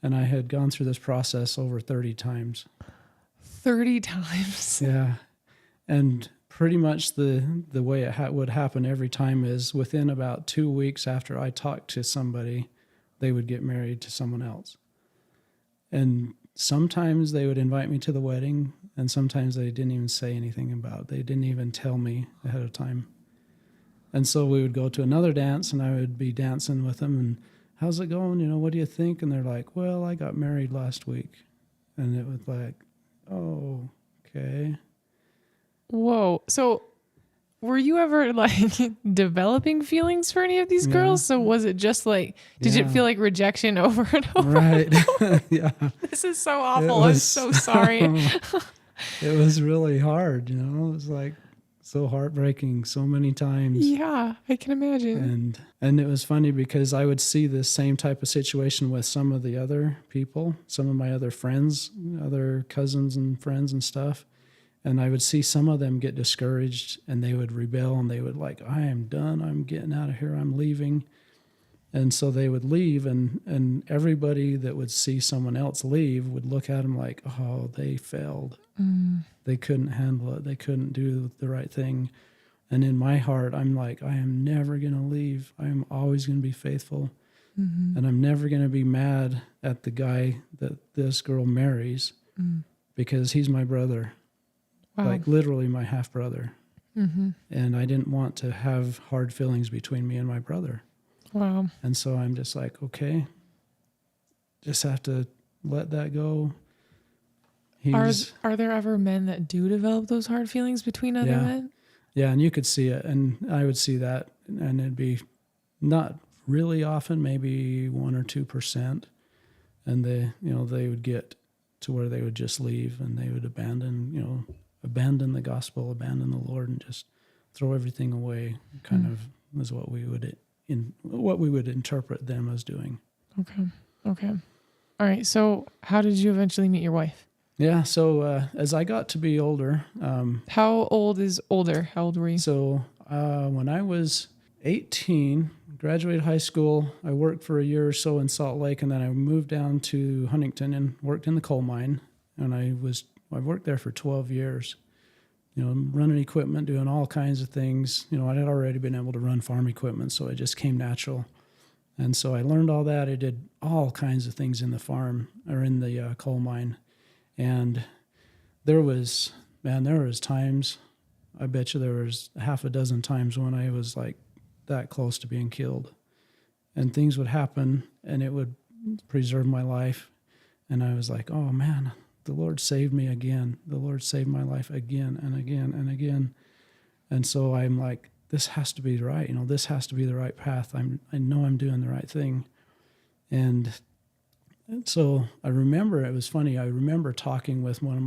And I had gone through this process over 30 times. 30 times. Yeah. And pretty much the way it would happen every time is within about 2 weeks after I talked to somebody, they would get married to someone else. And sometimes they would invite me to the wedding, and sometimes they didn't even say anything about it. They didn't even tell me ahead of time. And so we would go to another dance, and I would be dancing with them, and how's it going? What do you think? And they're like, well, I got married last week. And it was like, oh, okay. Whoa. So were you ever like developing feelings for any of these girls? So was it just like, did it feel like rejection over and over? Right. Yeah. This is so awful. I'm so sorry. It was really hard, It was like so heartbreaking so many times. Yeah, I can imagine. And it was funny because I would see this same type of situation with some of the other people, some of my other friends, other cousins and friends and stuff. And I would see some of them get discouraged, and they would rebel, and they would like, I am done. I'm getting out of here. I'm leaving. And so they would leave, and everybody that would see someone else leave would look at them like, oh, they failed. They couldn't handle it. They couldn't do the right thing. And in my heart, I'm like, I am never going to leave. I am always going to be faithful. Mm-hmm. And I'm never going to be mad at the guy that this girl marries because he's my brother. Wow. Like literally my half brother. Mm-hmm. And I didn't want to have hard feelings between me and my brother. Wow. And so I'm just like, okay, just have to let that go. Are there ever men that do develop those hard feelings between other men? Yeah, and you could see it, and I would see that, and it'd be not really often, maybe 1 or 2%, and they would get to where they would just leave, and they would abandon the gospel, abandon the Lord, and just throw everything away. Kind of is what we would interpret them as doing. Okay. All right. So, how did you eventually meet your wife? Yeah. So as I got to be older, how old is older? How old were you? So when I was 18, graduated high school, I worked for a year or so in Salt Lake, and then I moved down to Huntington and worked in the coal mine. And I worked there for 12 years, running equipment, doing all kinds of things. I had already been able to run farm equipment, so it just came natural. And so I learned all that. I did all kinds of things in the farm or in the coal mine. And there was times, I bet you there was half a dozen times when I was like that close to being killed. And things would happen and it would preserve my life. And I was like, oh man, the Lord saved me again. The Lord saved my life again and again and again. And so I'm like, this has to be right. This has to be the right path. I know I'm doing the right thing. And so I remember, it was funny, I remember talking with one of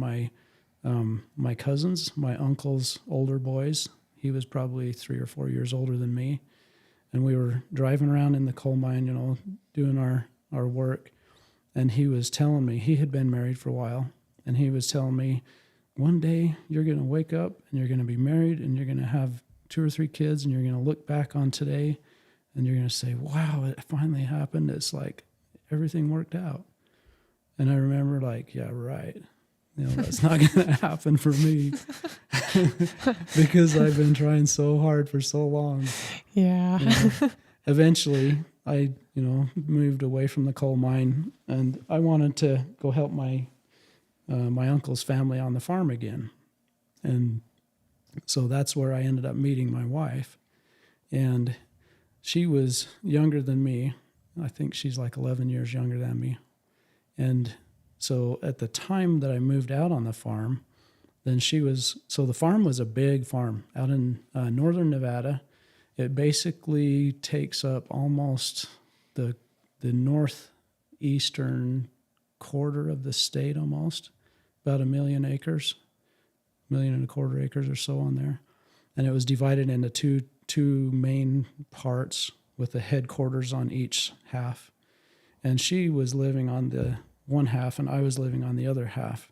my cousins, my uncle's older boys. He was probably 3 or 4 years older than me. And we were driving around in the coal mine, doing our work. And he was telling me, he had been married for a while, and he was telling me, one day you're going to wake up and you're going to be married and you're going to have 2 or 3 kids, and you're going to look back on today and you're going to say, wow, it finally happened. It's like everything worked out. And I remember like, yeah, right. That's not going to happen for me because I've been trying so hard for so long. Yeah. Eventually, I, moved away from the coal mine, and I wanted to go help my uncle's family on the farm again. And so that's where I ended up meeting my wife. And she was younger than me. I think she's like 11 years younger than me. And so at the time that I moved out on the farm, then the farm was a big farm out in northern Nevada. It basically takes up almost the northeastern quarter of the state almost, about 1 million acres, 1.25 million acres or so on there. And it was divided into two main parts with the headquarters on each half. And she was living on the one half and I was living on the other half.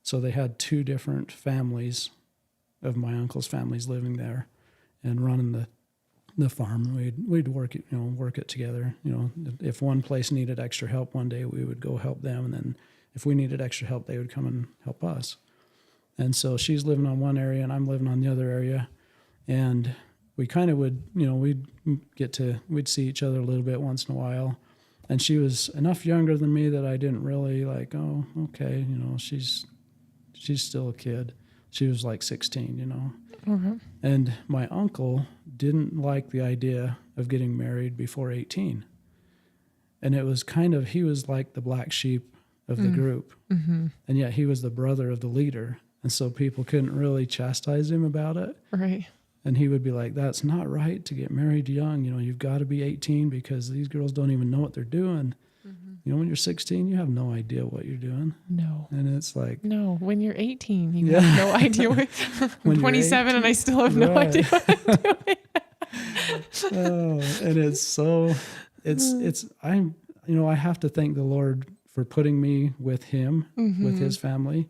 So they had 2 different families of my uncle's families living there and running the farm. We'd work it together. If one place needed extra help one day, we would go help them, and then if we needed extra help, they would come and help us. And so she's living on one area and I'm living on the other area, and we kind of would, we'd see each other a little bit once in a while. And she was enough younger than me that I didn't really like, oh, okay, she's still a kid. She was like 16, Okay. And my uncle didn't like the idea of getting married before 18. And it was he was like the black sheep of the group. Mm-hmm. And yet he was the brother of the leader. And so people couldn't really chastise him about it. Right. And he would be like, that's not right to get married young. You've got to be 18 because these girls don't even know what they're doing. Mm-hmm. When you're 16, you have no idea what you're doing. No. And it's like... No, when you're 18, you have no idea what... I'm 27 and I still have no idea what I'm doing. And it's so... I have to thank the Lord for putting me with him, with his family,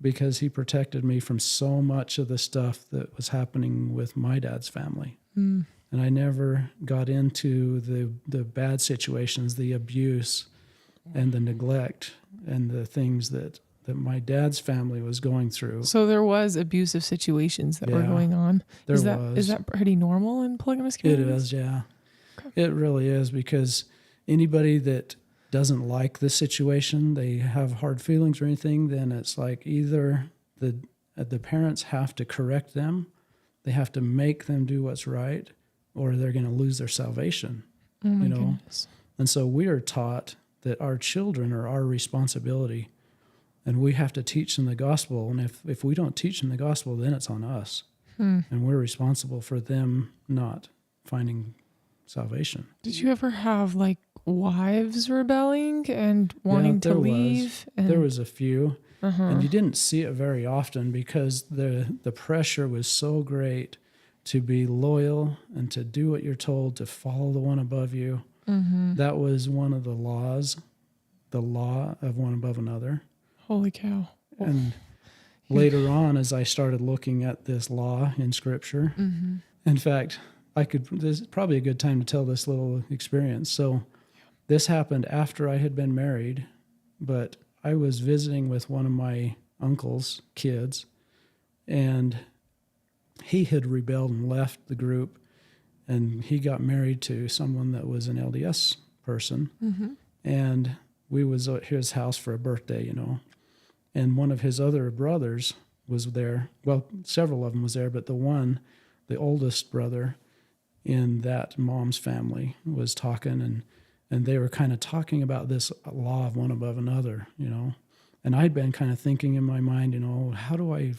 because he protected me from so much of the stuff that was happening with my dad's family. Mm. And I never got into the bad situations, the abuse and the neglect and the things that my dad's family was going through. So there was abusive situations that were going on. Is that pretty normal in polygamous communities? It is, yeah. Okay. It really is, because anybody that doesn't like the situation, they have hard feelings or anything, then it's like either the parents have to correct them, they have to make them do what's right, or they're going to lose their salvation. Oh my goodness. And so we are taught that our children are our responsibility. and we have to teach them the gospel. And if we don't teach them the gospel, then it's on us. And we're responsible for them not finding salvation. Did you ever have like wives rebelling and wanting to leave? There was a few, and you didn't see it very often because the pressure was so great to be loyal and to do what you're told, to follow the one above you. That was one of the laws, the law of one above another. Holy cow. And later on, as I started looking at this law in Scripture, in fact, this is probably a good time to tell this little experience. So this happened after I had been married, but I was visiting with one of my uncle's kids, and he had rebelled and left the group, and he got married to someone that was an LDS person, and we was at his house for a birthday, you know, and one of his other brothers was there. Well, several of them was there, but the oldest brother in that mom's family was talking, and they were kind of talking about this law of one above another, you know. And I'd been kind of thinking in my mind, you know, how do I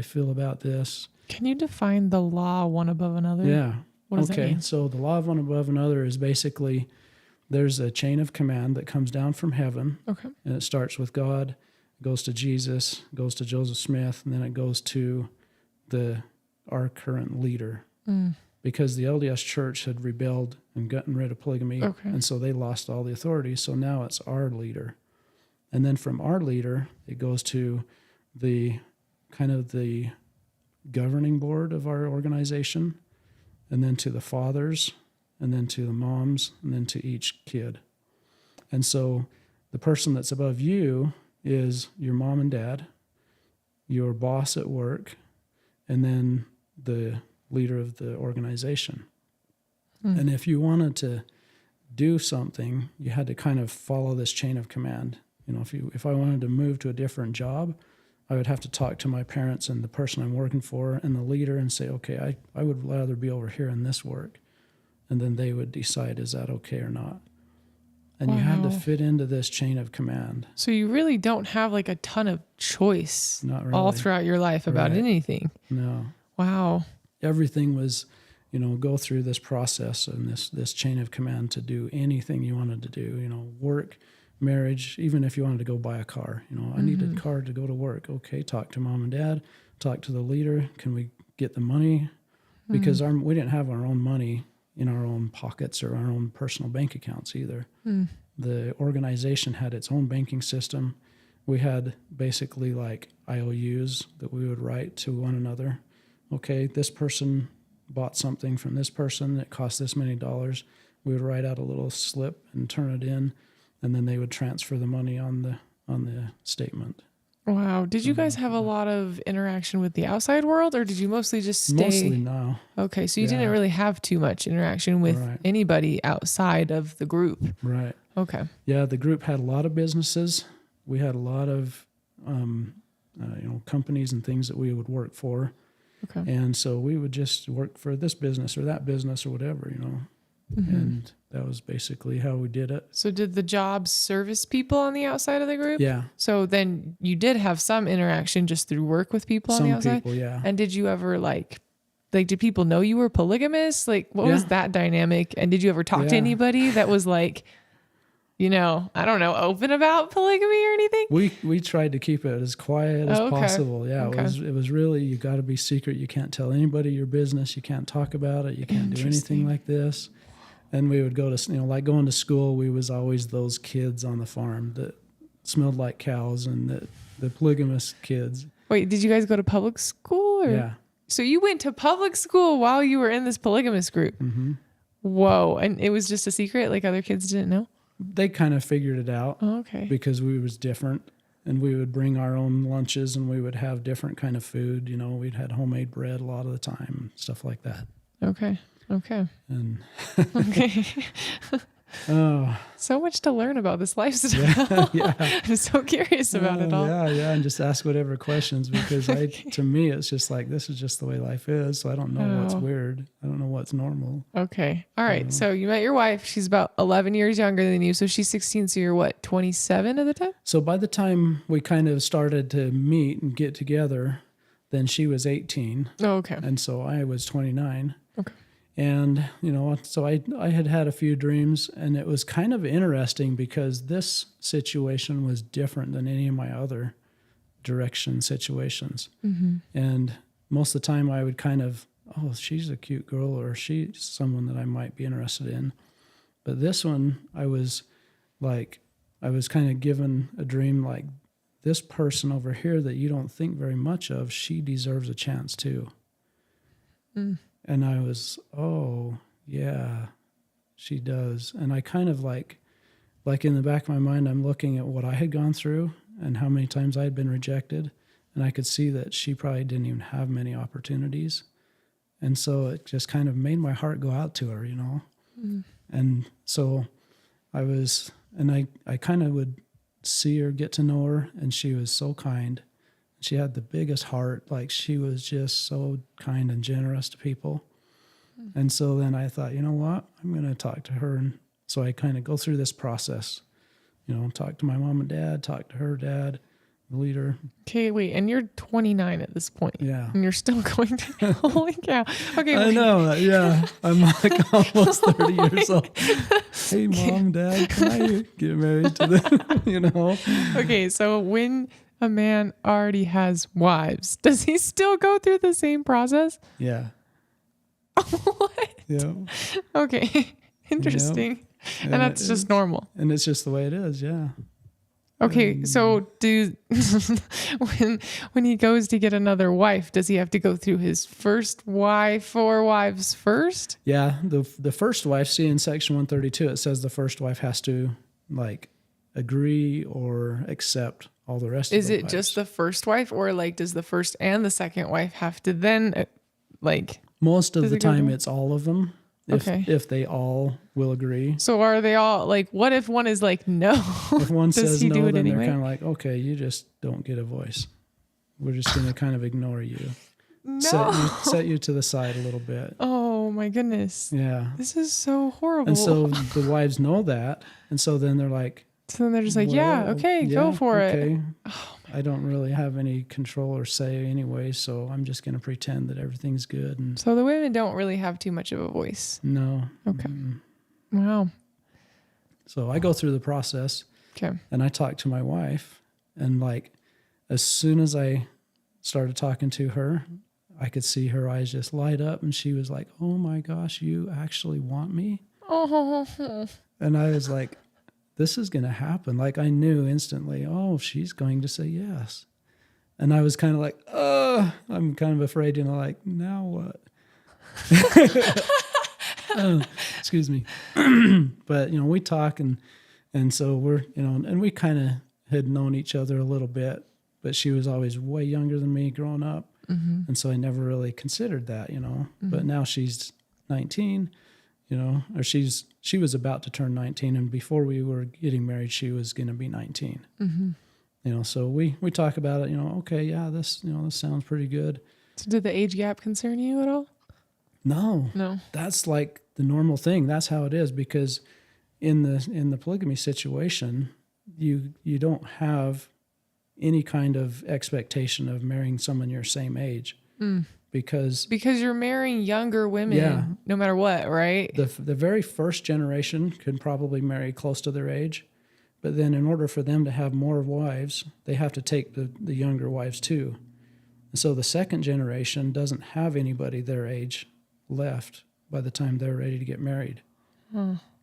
feel about this? Can you define the law one above another? Yeah. What does that mean? So the law of one above another is basically there's a chain of command that comes down from heaven. Okay. And it starts with God, goes to Jesus, goes to Joseph Smith, and then it goes to our current leader. Because the LDS Church had rebelled and gotten rid of polygamy, and so they lost all the authority. So now it's our leader. And then from our leader, it goes to the governing board of our organization, and then to the fathers, and then to the moms, and then to each kid. And so the person that's above you is your mom and dad, your boss at work, and then the leader of the organization. And if you wanted to do something, you had to kind of follow this chain of command. You know, if I wanted to move to a different job, I would have to talk to my parents and the person I'm working for and the leader and say, okay, I would rather be over here in this work. And then they would decide, is that okay or not? And you had to fit into this chain of command. So you really don't have like a ton of choice Not really. all throughout your life about anything. No. Wow. Everything was, you know, go through this process and this chain of command to do anything you wanted to do, you know, work, marriage, even if you wanted to go buy a car, you know, I needed a car to go to work. Okay, talk to mom and dad, talk to the leader. Can we get the money? Because we didn't have our own money in our own pockets or our own personal bank accounts either. The organization had its own banking system. We had basically like IOUs that we would write to one another. Okay, this person bought something from this person that cost this many dollars. We would write out a little slip and turn it in, and then they would transfer the money on the statement. Wow. Did you guys have a lot of interaction with the outside world, or did you mostly just stay? Mostly no. Okay, so you didn't really have too much interaction with anybody outside of the group. Right. Okay. Yeah, the group had a lot of businesses. We had a lot of companies and things that we would work for. Okay. And so we would just work for this business or that business or whatever, you know. And that was basically how we did it. So did the jobs service people on the outside of the group? Yeah. So then you did have some interaction just through work with people on the outside? Some people, yeah. And did you ever like did people know you were polygamous? Like what was that dynamic? And did you ever talk to anybody that was like, you know, I don't know, open about polygamy or anything? We tried to keep it as quiet as possible. Yeah, it was really, you got to be secret. You can't tell anybody your business. You can't talk about it. You can't do anything like this. And we would go to, you know, like going to school, we was always those kids on the farm that smelled like cows and the polygamous kids. Wait, did you guys go to public school? Or? Yeah. So you went to public school while you were in this polygamous group? Mm-hmm. Whoa. And it was just a secret? Like other kids didn't know? They kind of figured it out. Oh, okay. Because we was different, and we would bring our own lunches, and we would have different kind of food. You know, we'd had homemade bread a lot of the time, stuff like that. Okay. And okay. Oh, So much to learn about this lifestyle. yeah. I'm so curious about it all. Yeah, and just ask whatever questions because to me, it's just like, this is just the way life is. So I don't know what's Oh. weird. I don't know what's normal. Okay. All right. So you met your wife. She's about 11 years younger than you. So she's 16. So you're what, 27 at the time? So by the time we kind of started to meet and get together, then she was 18. Oh, okay. And so I was 29. Okay. And, so I had a few dreams, and it was kind of interesting because this situation was different than any of my other direction situations. Mm-hmm. And most of the time I would kind of, oh, she's a cute girl, or she's someone that I might be interested in. But this one, I was kind of given a dream like, this person over here that you don't think very much of, she deserves a chance too. Mm. And I was, oh, yeah, she does. And I kind of like in the back of my mind, I'm looking at what I had gone through and how many times I had been rejected. And I could see that she probably didn't even have many opportunities. And so it just kind of made my heart go out to her, Mm. And so I kind of would see her, get to know her, and she was so kind. She had the biggest heart. Like, she was just so kind and generous to people. And so then I thought, you know what? I'm going to talk to her. And so I kind of go through this process, talk to my mom and dad, talk to her dad, the leader. Okay, wait. And you're 29 at this point. Yeah. And you're still going to, holy cow. Okay. I know. Yeah. I'm like almost 30 years old. Hey, mom, dad, can I get married to them? Okay. So when a man already has wives, does he still go through the same process? Yeah. What? Yeah. Okay. Interesting. Yep. And that's just normal. And it's just the way it is. Yeah. Okay. So when he goes to get another wife, does he have to go through his first wife or wives first? Yeah. The first wife, see in section 132, it says the first wife has to agree or accept all the rest of Is the it wives. just the first wife, or does the first and the second wife have to then Most of does the it go time through? it's all of them. If they all will agree. So are they all what if one is no? If one Does says he no, do it then anyway? they're kind of like, okay, you just don't get a voice. We're just going to kind of ignore you. No. Set you to the side a little bit. Oh my goodness. Yeah. This is so horrible. And so the wives know that. And so then they're like, So then they're just like, well, yeah, okay, go for it. okay. I don't really have any control or say anyway, so I'm just going to pretend that everything's good. And So the women don't really have too much of a voice. no. Okay. Mm-mm. Wow. So I go through the process Okay. and I talk to my wife, and as soon as I started talking to her, I could see her eyes just light up, and she was like, oh my gosh, you actually want me? Oh. And I was like, this is going to happen. I knew instantly, oh, she's going to say yes. And I was kind of like, I'm kind of afraid, now what? Excuse me. But, we talk and so we're, and we kind of had known each other a little bit, but she was always way younger than me growing up. Mm-hmm. And so I never really considered that, Mm-hmm. but now she's 19, or she was about to turn 19, and before we were getting married, she was going to be 19. Mm-hmm. So we talk about it, okay, yeah, this sounds pretty good. So did the age gap concern you at all? No, that's the normal thing. That's how it is, because in the polygamy situation, you don't have any kind of expectation of marrying someone your same age. Because you're marrying younger women, no matter what, right? the very first generation could probably marry close to their age, but then in order for them to have more wives, they have to take the younger wives too. And so the second generation doesn't have anybody their age left by the time they're ready to get married,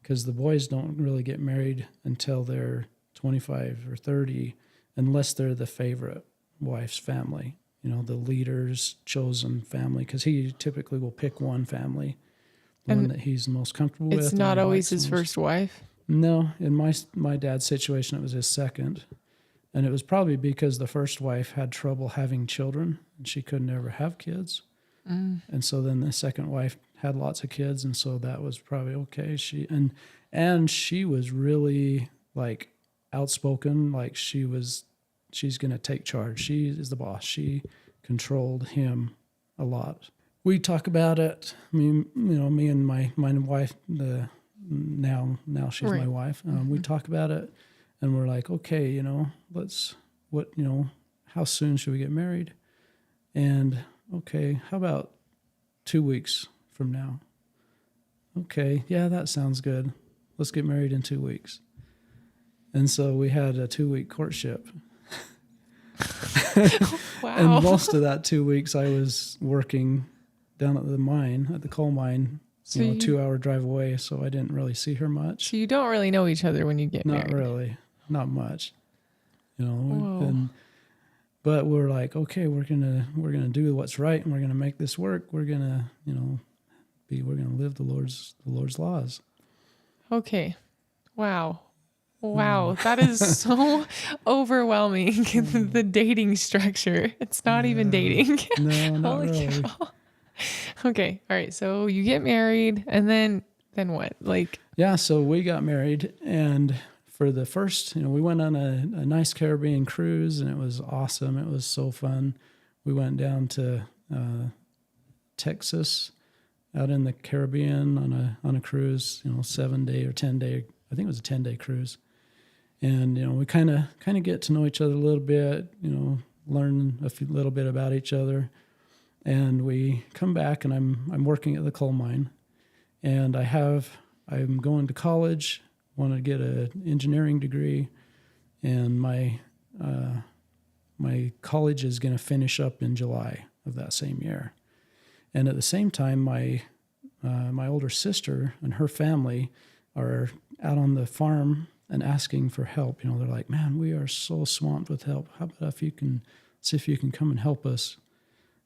because the boys don't really get married until they're 25 or 30, unless they're the favorite wife's family. The leader's chosen family, because he typically will pick one family, the one that he's the most comfortable with. It's not always his first wife. No, in my dad's situation, it was his second. And it was probably because the first wife had trouble having children, and she could never have kids. And so then the second wife had lots of kids, and so that was probably okay. And she was really like outspoken, like she's going to take charge. She is the boss. She controlled him a lot. We talk about it. Me and my wife, now she's Right. my wife. We talk about it, and we're like, okay, how soon should we get married? And okay, how about 2 weeks from now? Okay, yeah, that sounds good. Let's get married in 2 weeks. And so we had a 2-week courtship. Wow. And most of that 2 weeks I was working down at the coal mine, So a 2-hour drive away. So I didn't really see her much. So you don't really know each other when you get Not married. really, not much, Whoa. But we're like, okay, we're gonna do what's right, and we're gonna make this work. We're gonna, we're gonna live the Lord's laws. Okay. Wow. Wow. That is so overwhelming. The dating structure. It's not even dating. No, not Holy really. cow. Okay. All right. So you get married, and then what? Like, Yeah, so we got married, and for the first, we went on a nice Caribbean cruise, and it was awesome. It was so fun. We went down to Texas, out in the Caribbean on a cruise, 7-day or 10-day. I think it was a 10-day cruise, and we kind of get to know each other a little bit, learn little bit about each other, and we come back, and I'm working at the coal mine, and I'm going to college, want to get an engineering degree, and my college is going to finish up in July of that same year. And at the same time, my older sister and her family are out on the farm and asking for help. They're like, man, we are so swamped with help. How about if you can see if you can come and help us?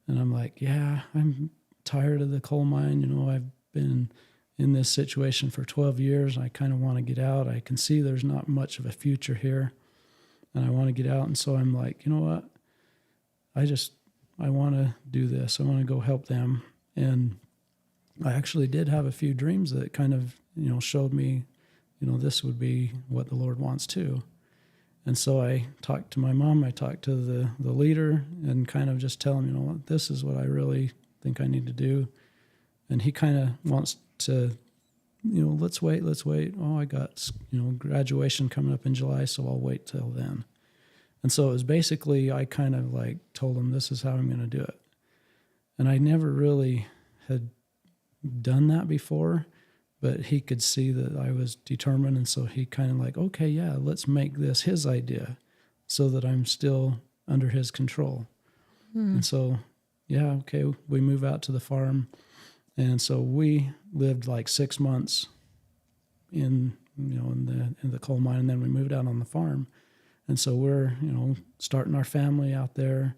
And I'm like, yeah, I'm tired of the coal mine. I've been in this situation for 12 years. I kind of want to get out. I can see there's not much of a future here, and I want to get out. And so I'm like, you know what? I want to do this. I want to go help them. And I actually did have a few dreams that kind of, showed me, this would be what the Lord wants too. And so I talked to my mom, I talked to the leader, and kind of just tell him, this is what I really think I need to do. And he kind of wants to, let's wait. Oh, I got, graduation coming up in July, so I'll wait till then. And so it was basically, I kind of like told him, this is how I'm going to do it. And I never really had done that before, but he could see that I was determined. And so he kind of like, okay, yeah, let's make this his idea so that I'm still under his control. And so, yeah, okay, we move out to the farm. And so we lived like 6 months in the coal mine, and then we moved out on the farm. And so we're, starting our family out there.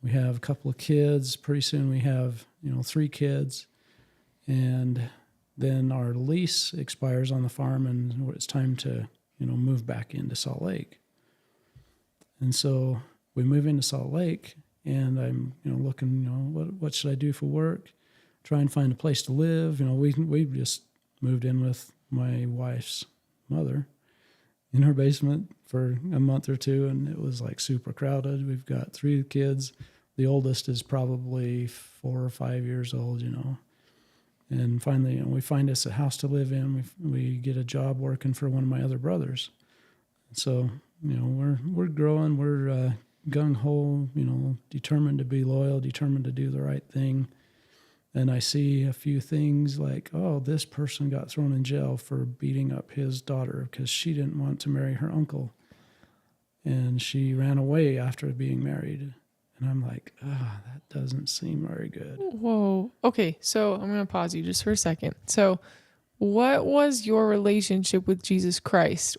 We have a couple of kids. Pretty soon we have, 3 kids. And then our lease expires on the farm, and it's time to, move back into Salt Lake. And so we move into Salt Lake, and I'm, looking, what should I do for work? Try and find a place to live. We just moved in with my wife's mother in her basement for a month or two, and it was like super crowded. We've got 3 kids. The oldest is probably 4 or 5 years old, And finally, we find us a house to live in. We get a job working for one of my other brothers. So, we're growing. We're gung ho. Determined to be loyal, determined to do the right thing. And I see a few things like, oh, this person got thrown in jail for beating up his daughter because she didn't want to marry her uncle. And she ran away after being married. And I'm like, that doesn't seem very good. Whoa. Okay. So I'm going to pause you just for a second. So what was your relationship with Jesus Christ?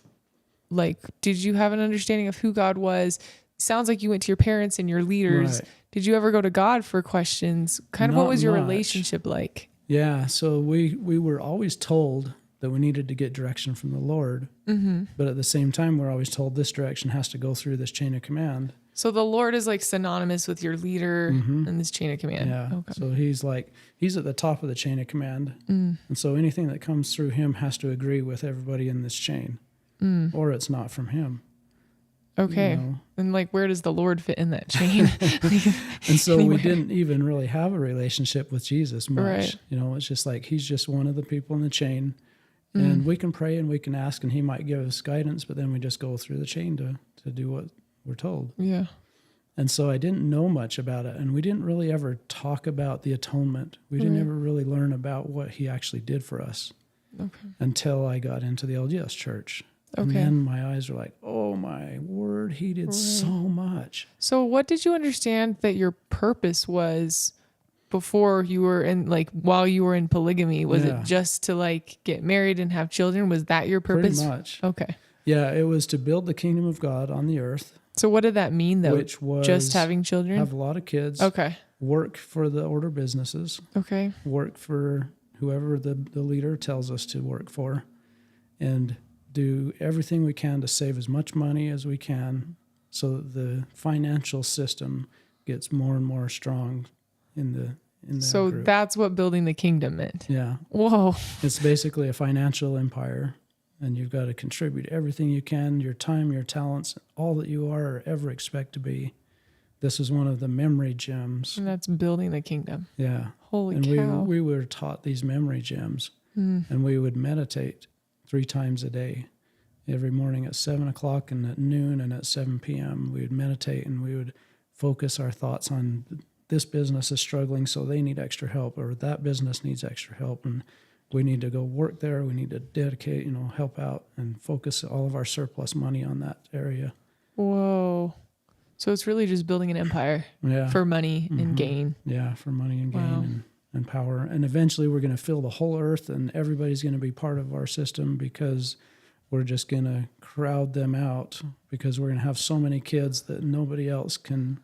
Like, did you have an understanding of who God was? Sounds like you went to your parents and your leaders. Right. Did you ever go to God for questions? Kind of Not what was your much. relationship like? Yeah, so we were always told that we needed to get direction from the Lord. But at the same time, we're always told this direction has to go through this chain of command. So the Lord is like synonymous with your leader in this chain of command. Yeah. Okay. So he's at the top of the chain of command. And so anything that comes through him has to agree with everybody in this chain, or it's not from him. Okay. You know? And like, where does the Lord fit in that chain? And so Anyway. we didn't even really have a relationship with Jesus much. Right. You know, it's just like he's just one of the people in the chain. And we can pray and we can ask and he might give us guidance, but then we just go through the chain to do what we're told. Yeah. And so I didn't know much about it. And we didn't really ever talk about the atonement. We didn't ever really learn about what he actually did for us until I got into the LDS church. And then my eyes were like, oh my word, he did so much. So what did you understand that your purpose was before you were in, like, while you were in polygamy? Was it just to like get married and have children? Was that your purpose? Pretty much. Okay. Yeah, it was to build the kingdom of God on the earth. So what did that mean though? Which was just having children? Have a lot of kids. Okay. Work for the order businesses. Okay. Work for whoever the leader tells us to work for. And do everything we can to save as much money as we can so that the financial system gets more and more strong in the So group. that's what building the kingdom meant. Yeah. Whoa. It's basically a financial empire, and you've got to contribute everything you can, your time, your talents, all that you are or ever expect to be. This is one of the memory gems. And that's building the kingdom. Yeah. Holy and cow. we were taught these memory gems, and we would meditate 3 times a day. Every morning at 7 o'clock and at noon and at 7 p.m. we would meditate and we would focus our thoughts on this business is struggling, so they need extra help, or that business needs extra help, and we need to go work there. We need to dedicate, help out and focus all of our surplus money on that area. Whoa. So it's really just building an empire for money and gain. Yeah, for money and gain Wow. and power. And eventually we're going to fill the whole earth and everybody's going to be part of our system because we're just going to crowd them out because we're going to have so many kids that nobody else can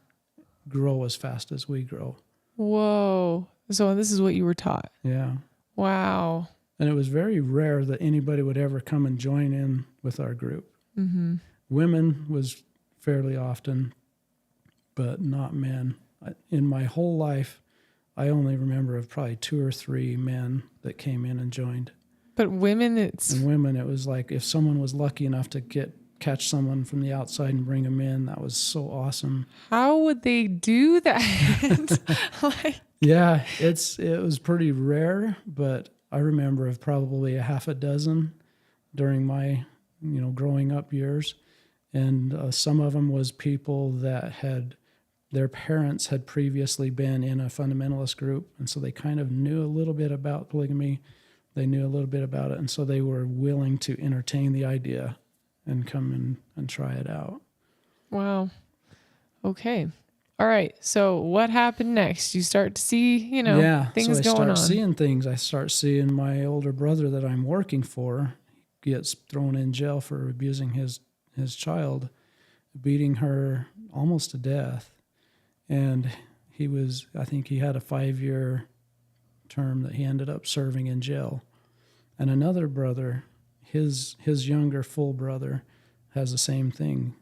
grow as fast as we grow. Whoa. So this is what you were taught. Yeah. Wow. And it was very rare that anybody would ever come and join in with our group. Mm-hmm. Women was fairly often, but not men. In my whole life, I only remember of probably 2 or 3 men that came in and joined. But women, And women, it was like if someone was lucky enough to catch someone from the outside and bring them in, that was so awesome. how would they do that? Yeah, it was pretty rare, but I remember of probably a half a dozen during my, growing up years. And some of them was people that their parents had previously been in a fundamentalist group, and so they kind of knew a little bit about polygamy. They knew a little bit about it, and so they were willing to entertain the idea and come in and try it out. Wow. Okay. All right. So what happened next? You start to see, things so I going on. start seeing things. I start seeing my older brother that I'm working for gets thrown in jail for abusing his child, beating her almost to death. And I think he had a 5-year term that he ended up serving in jail. And another brother, his younger full brother, has the same thing.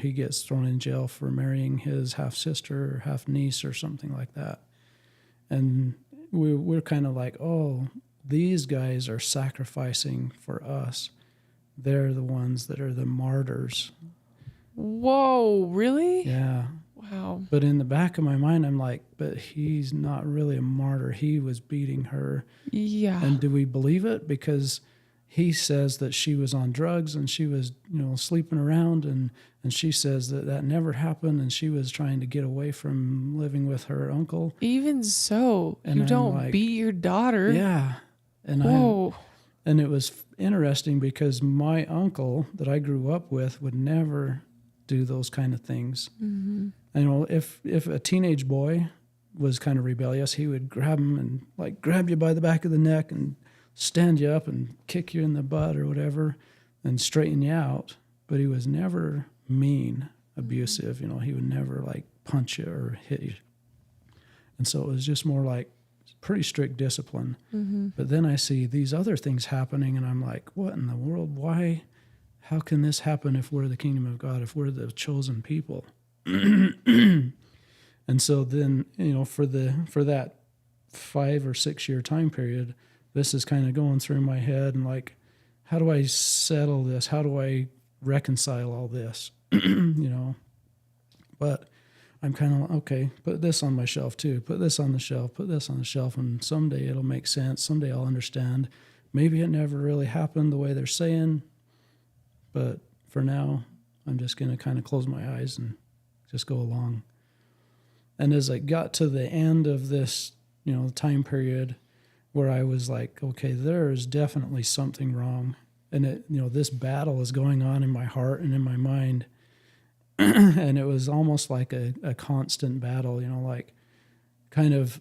He gets thrown in jail for marrying his half-sister or half-niece or something like that. And we're kind of like, oh, these guys are sacrificing for us. They're the ones that are the martyrs. Whoa, really? Yeah. Wow. But in the back of my mind, I'm like, but he's not really a martyr. He was beating her. Yeah. And do we believe it? Because he says that she was on drugs and she was, sleeping around, and she says that never happened, and she was trying to get away from living with her uncle. Even so, And you I'm don't like, beat your daughter. Yeah. And Whoa. And it was interesting because my uncle that I grew up with would never do those kind of things. Mm-hmm. And, if a teenage boy was kind of rebellious, he would grab him and grab you by the back of the neck and stand you up and kick you in the butt or whatever and straighten you out. But he was never mean, abusive. He would never punch you or hit you. And so it was just more like pretty strict discipline. Mm-hmm. But then I see these other things happening, and I'm like, what in the world? Why? How can this happen if we're the kingdom of God, if we're the chosen people? And so then, for that 5 or 6 year time period, this is kind of going through my head, and like, how do I settle this? How do I reconcile all this? But I'm kind of, okay, put this on my shelf too. Put this on the shelf. Put this on the shelf. And someday it'll make sense. Someday I'll understand. Maybe it never really happened the way they're saying. But for now, I'm just going to kind of close my eyes and just go along. And as I got to the end of this, time period where I was like, okay, there is definitely something wrong. And this battle is going on in my heart and in my mind. And it was almost like a constant battle, like kind of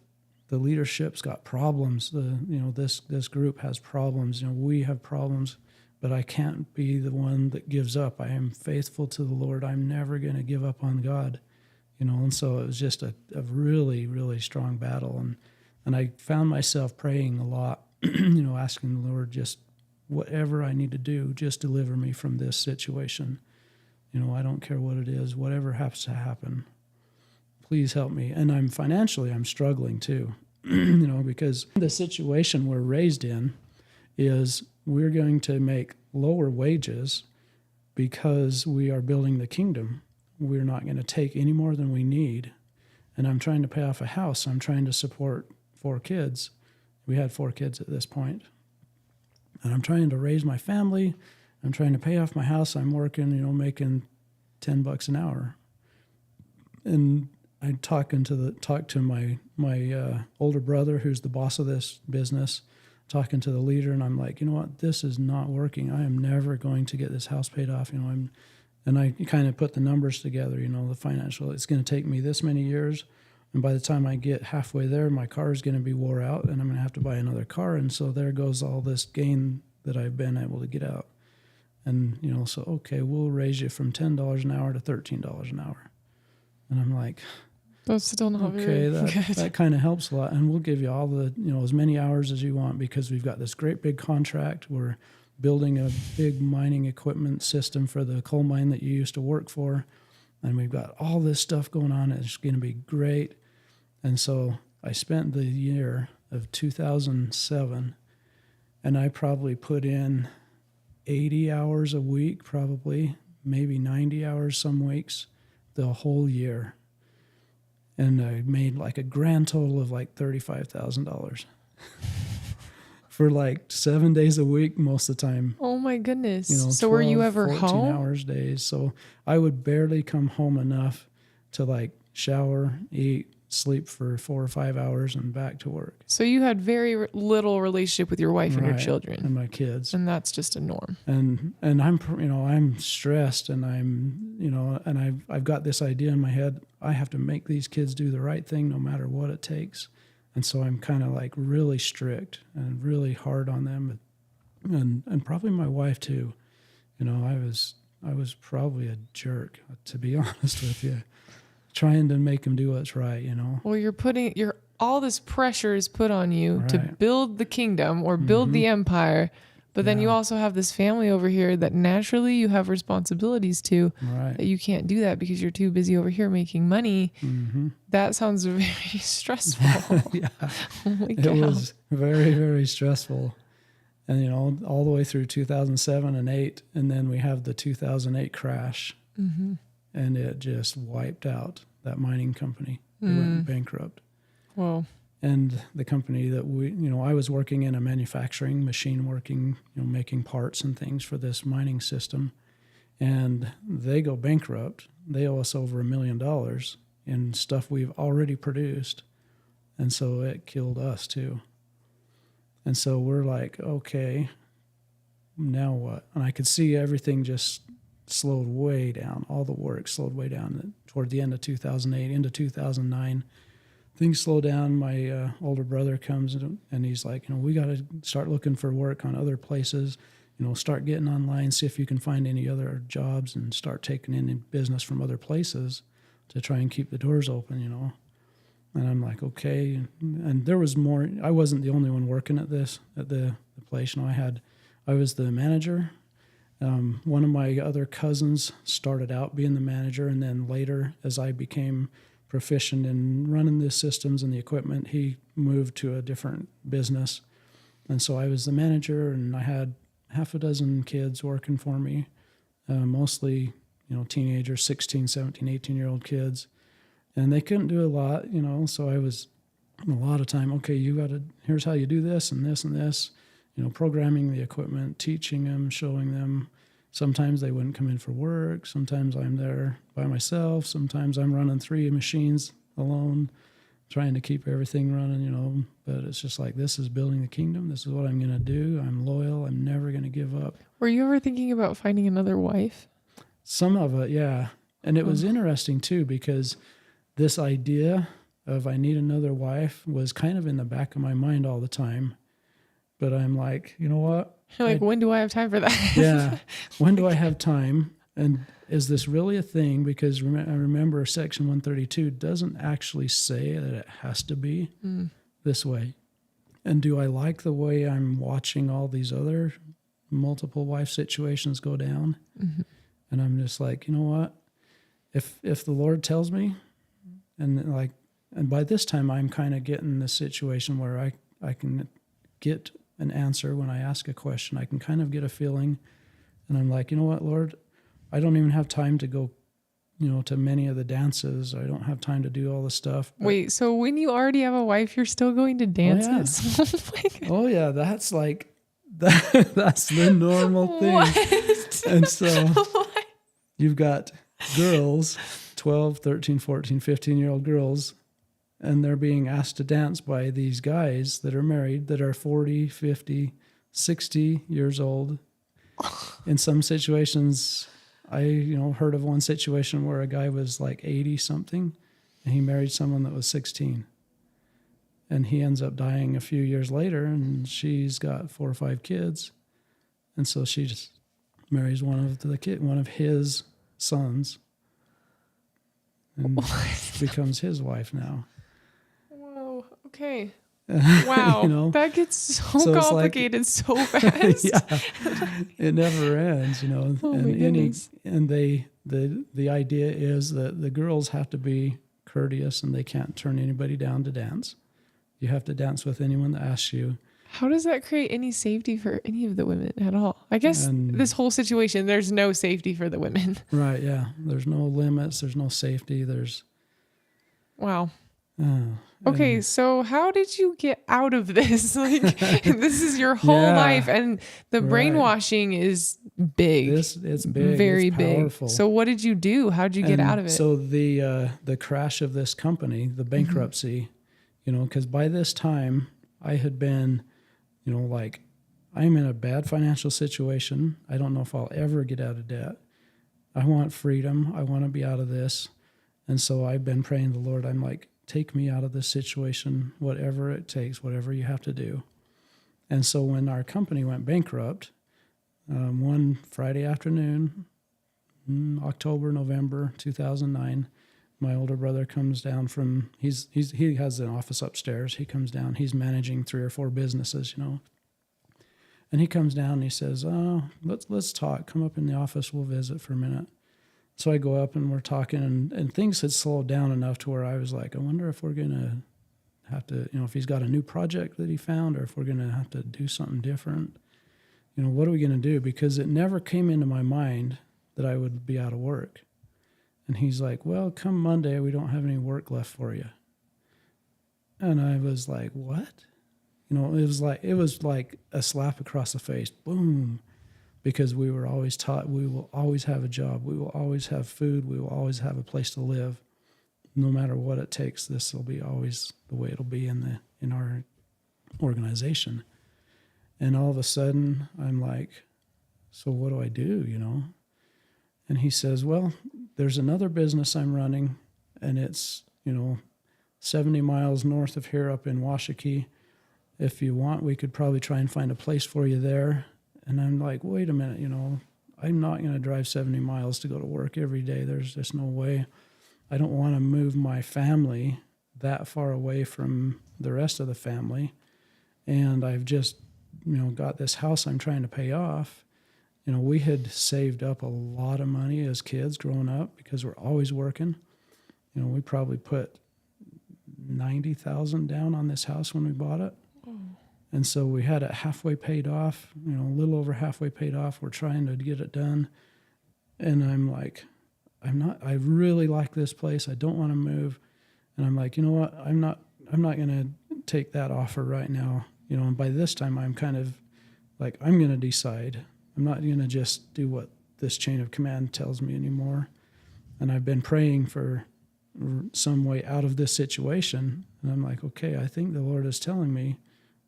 the leadership's got problems. This group has problems. We have problems, but I can't be the one that gives up. I am faithful to the Lord. I'm never going to give up on God, and so it was just a really, really strong battle. And I found myself praying a lot, asking the Lord, just whatever I need to do, just deliver me from this situation. I don't care what it is, whatever happens to happen, please help me. And I'm struggling too, because the situation we're raised in is we're going to make lower wages because we are building the kingdom. We're not going to take any more than we need. And I'm trying to pay off a house. I'm trying to support 4 kids. We had 4 kids at this point. And I'm trying to raise my family. I'm trying to pay off my house. I'm working, making $10 an hour. And I talked to my older brother, who's the boss of this business, talking to the leader, and I'm like, you know what, this is not working. I am never going to get this house paid off. And I kind of put the numbers together, the financial. It's going to take me this many years, and by the time I get halfway there, my car is going to be wore out, and I'm going to have to buy another car. And so there goes all this gain that I've been able to get out. And, so, okay, we'll raise you from $10 an hour to $13 an hour. And I'm like, that's still not okay, very good. That kind of helps a lot. And we'll give you all the, as many hours as you want, because we've got this great big contract. We're building a big mining equipment system for the coal mine that you used to work for. And we've got all this stuff going on. It's going to be great. And so I spent the year of 2007, and I probably put in 80 hours a week, probably, maybe 90 hours some weeks, the whole year. And I made like a grand total of like $35,000 for like 7 days a week most of the time. Oh my goodness. So 12, were you ever 14 home? hours days. So I would barely come home enough to like shower, eat, sleep for 4 or 5 hours, and back to work. So you had very little relationship with your wife and your children, and my kids, and that's just a norm. And I'm stressed, and and I've got this idea in my head. I have to make these kids do the right thing no matter what it takes. And so I'm kind of like really strict and really hard on them, and probably my wife too. I was probably a jerk, to be honest with you, trying to make them do what's right. Well, all this pressure is put on you Right. to build the kingdom or build the empire, but then you also have this family over here that naturally you have responsibilities to. Right. That you can't do that because you're too busy over here making money. Mm-hmm. That sounds very stressful. Yeah, Holy it cow. was very, very stressful. And, all the way through 2007 and 8, and then we have the 2008 crash, and it just wiped out that mining company. They went bankrupt. Whoa. And the company that I was working in a manufacturing, machine working, making parts and things for this mining system, and they go bankrupt. They owe us over $1 million in stuff we've already produced, and so it killed us too. And so we're like, okay, now what? And I could see everything just slowed way down. All the work slowed way down toward the end of 2008 into 2009. Things slow down. My older brother comes and he's like, we got to start looking for work on other places. Start getting online, see if you can find any other jobs, and start taking in business from other places to try and keep the doors open. And I'm like, okay. And there was more. I wasn't the only one working at the place. I was the manager. One of my other cousins started out being the manager, and then later, as I became proficient in running the systems and the equipment, he moved to a different business. And so I was the manager, and I had half a dozen kids working for me, mostly, teenagers, 16, 17, 18-year-old kids. And they couldn't do a lot, so I was a lot of time, okay, here's how you do this and this and this, programming the equipment, teaching them, showing them. Sometimes they wouldn't come in for work. Sometimes I'm there by myself. Sometimes I'm running 3 machines alone, trying to keep everything running, But it's just like, this is building the kingdom. This is what I'm going to do. I'm loyal. I'm never going to give up. Were you ever thinking about finding another wife? Some of it, yeah. And it was interesting, too, because this idea of I need another wife was kind of in the back of my mind all the time. But I'm like, you know what? You're like, when do I have time for that? Yeah. When do I have time? And is this really a thing? Because I remember Section 132 doesn't actually say that it has to be this way. And do I like the way I'm watching all these other multiple wife situations go down? Mm-hmm. And I'm just like, you know what? If the Lord tells me, and by this time I'm kind of getting the situation where I can get an answer when I ask a question. I can kind of get a feeling, and I'm like, you know what, Lord, I don't even have time to go, to many of the dances. I don't have time to do all the stuff. Wait, so when you already have a wife, you're still going to dances? Oh yeah, that's like that's the normal thing. What? And so you've got girls, 12, 13, 14, 15-year-old girls, and they're being asked to dance by these guys that are married, that are 40, 50, 60 years old. In some situations, I heard of one situation where a guy was like 80 something, and he married someone that was 16, and he ends up dying a few years later, and she's got 4 or 5 kids, and so she just marries one of his sons, and becomes his wife now. Whoa. Okay. Wow. That gets so complicated so fast. Yeah. It never ends, Oh and the idea is that the girls have to be courteous, and they can't turn anybody down to dance. You have to dance with anyone that asks you. How does that create any safety for any of the women at all? I guess this whole situation, there's no safety for the women. Right, yeah. There's no limits. There's no safety. Wow. Okay, so how did you get out of this? This is your whole life, and the brainwashing is big. It's big. Very it's powerful. big. So what did you do? How did you get out of it? So the crash of this company, the bankruptcy, because by this time I had been, I'm in a bad financial situation. I don't know if I'll ever get out of debt. I want freedom. I want to be out of this. And so I've been praying to the Lord. I'm like, take me out of this situation, whatever it takes, whatever you have to do. And so when our company went bankrupt, one Friday afternoon, November 2009, my older brother comes down from, he has an office upstairs. He comes down, he's managing 3 or 4 businesses, And he comes down and he says, let's talk. Come up in the office, we'll visit for a minute. So I go up and we're talking, and things had slowed down enough to where I was like, I wonder if we're going to have to, if he's got a new project that he found, or if we're going to have to do something different. What are we going to do? Because it never came into my mind that I would be out of work. And he's like, well, come Monday, we don't have any work left for you. And I was like, what? It was like a slap across the face. Boom. Because we were always taught we will always have a job, we will always have food, we will always have a place to live. No matter what it takes, this will be always the way it'll be in our organization. And all of a sudden, I'm like, so what do I do, And he says, well, there's another business I'm running, and it's, 70 miles north of here up in Washakie. If you want, we could probably try and find a place for you there. And I'm like, wait a minute, I'm not going to drive 70 miles to go to work every day. There's just no way. I don't want to move my family that far away from the rest of the family. And I've just, got this house I'm trying to pay off. We had saved up a lot of money as kids growing up because we're always working. We probably put $90,000 down on this house when we bought it. And so we had it halfway paid off, a little over halfway paid off. We're trying to get it done. And I'm like, I really like this place. I don't want to move. And I'm like, you know what? I'm not going to take that offer right now. And by this time I'm kind of like, I'm going to decide. I'm not going to just do what this chain of command tells me anymore. And I've been praying for some way out of this situation. And I'm like, okay, I think the Lord is telling me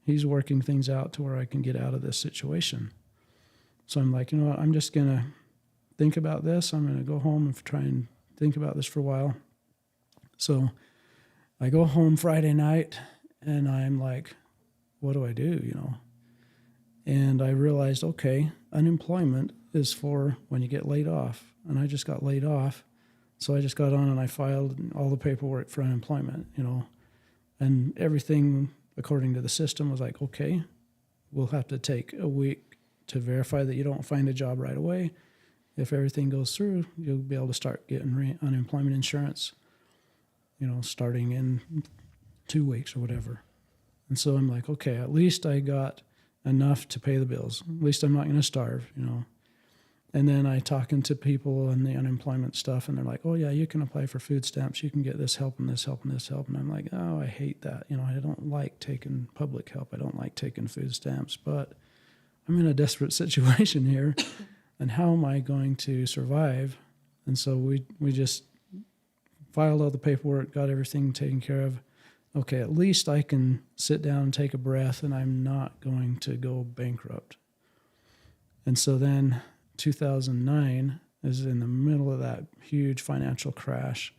he's working things out to where I can get out of this situation. So I'm like, you know what? I'm just going to think about this. I'm going to go home and try and think about this for a while. So I go home Friday night and I'm like, what do I do, And I realized, okay, unemployment is for when you get laid off. And I just got laid off. So I just got on and I filed all the paperwork for unemployment, and everything according to the system was like, okay, we'll have to take a week to verify that you don't find a job right away. If everything goes through, you'll be able to start getting unemployment insurance, starting in 2 weeks or whatever. And so I'm like, okay, at least I got enough to pay the bills. At least I'm not going to starve, And then I talking to people and the unemployment stuff, and they're like, oh, yeah, you can apply for food stamps. You can get this help and this help and this help. And I'm like, oh, I hate that. I don't like taking public help. I don't like taking food stamps. But I'm in a desperate situation here, and how am I going to survive? And so we just filed all the paperwork, got everything taken care of. Okay, at least I can sit down and take a breath, and I'm not going to go bankrupt. And so then 2009 is in the middle of that huge financial crash.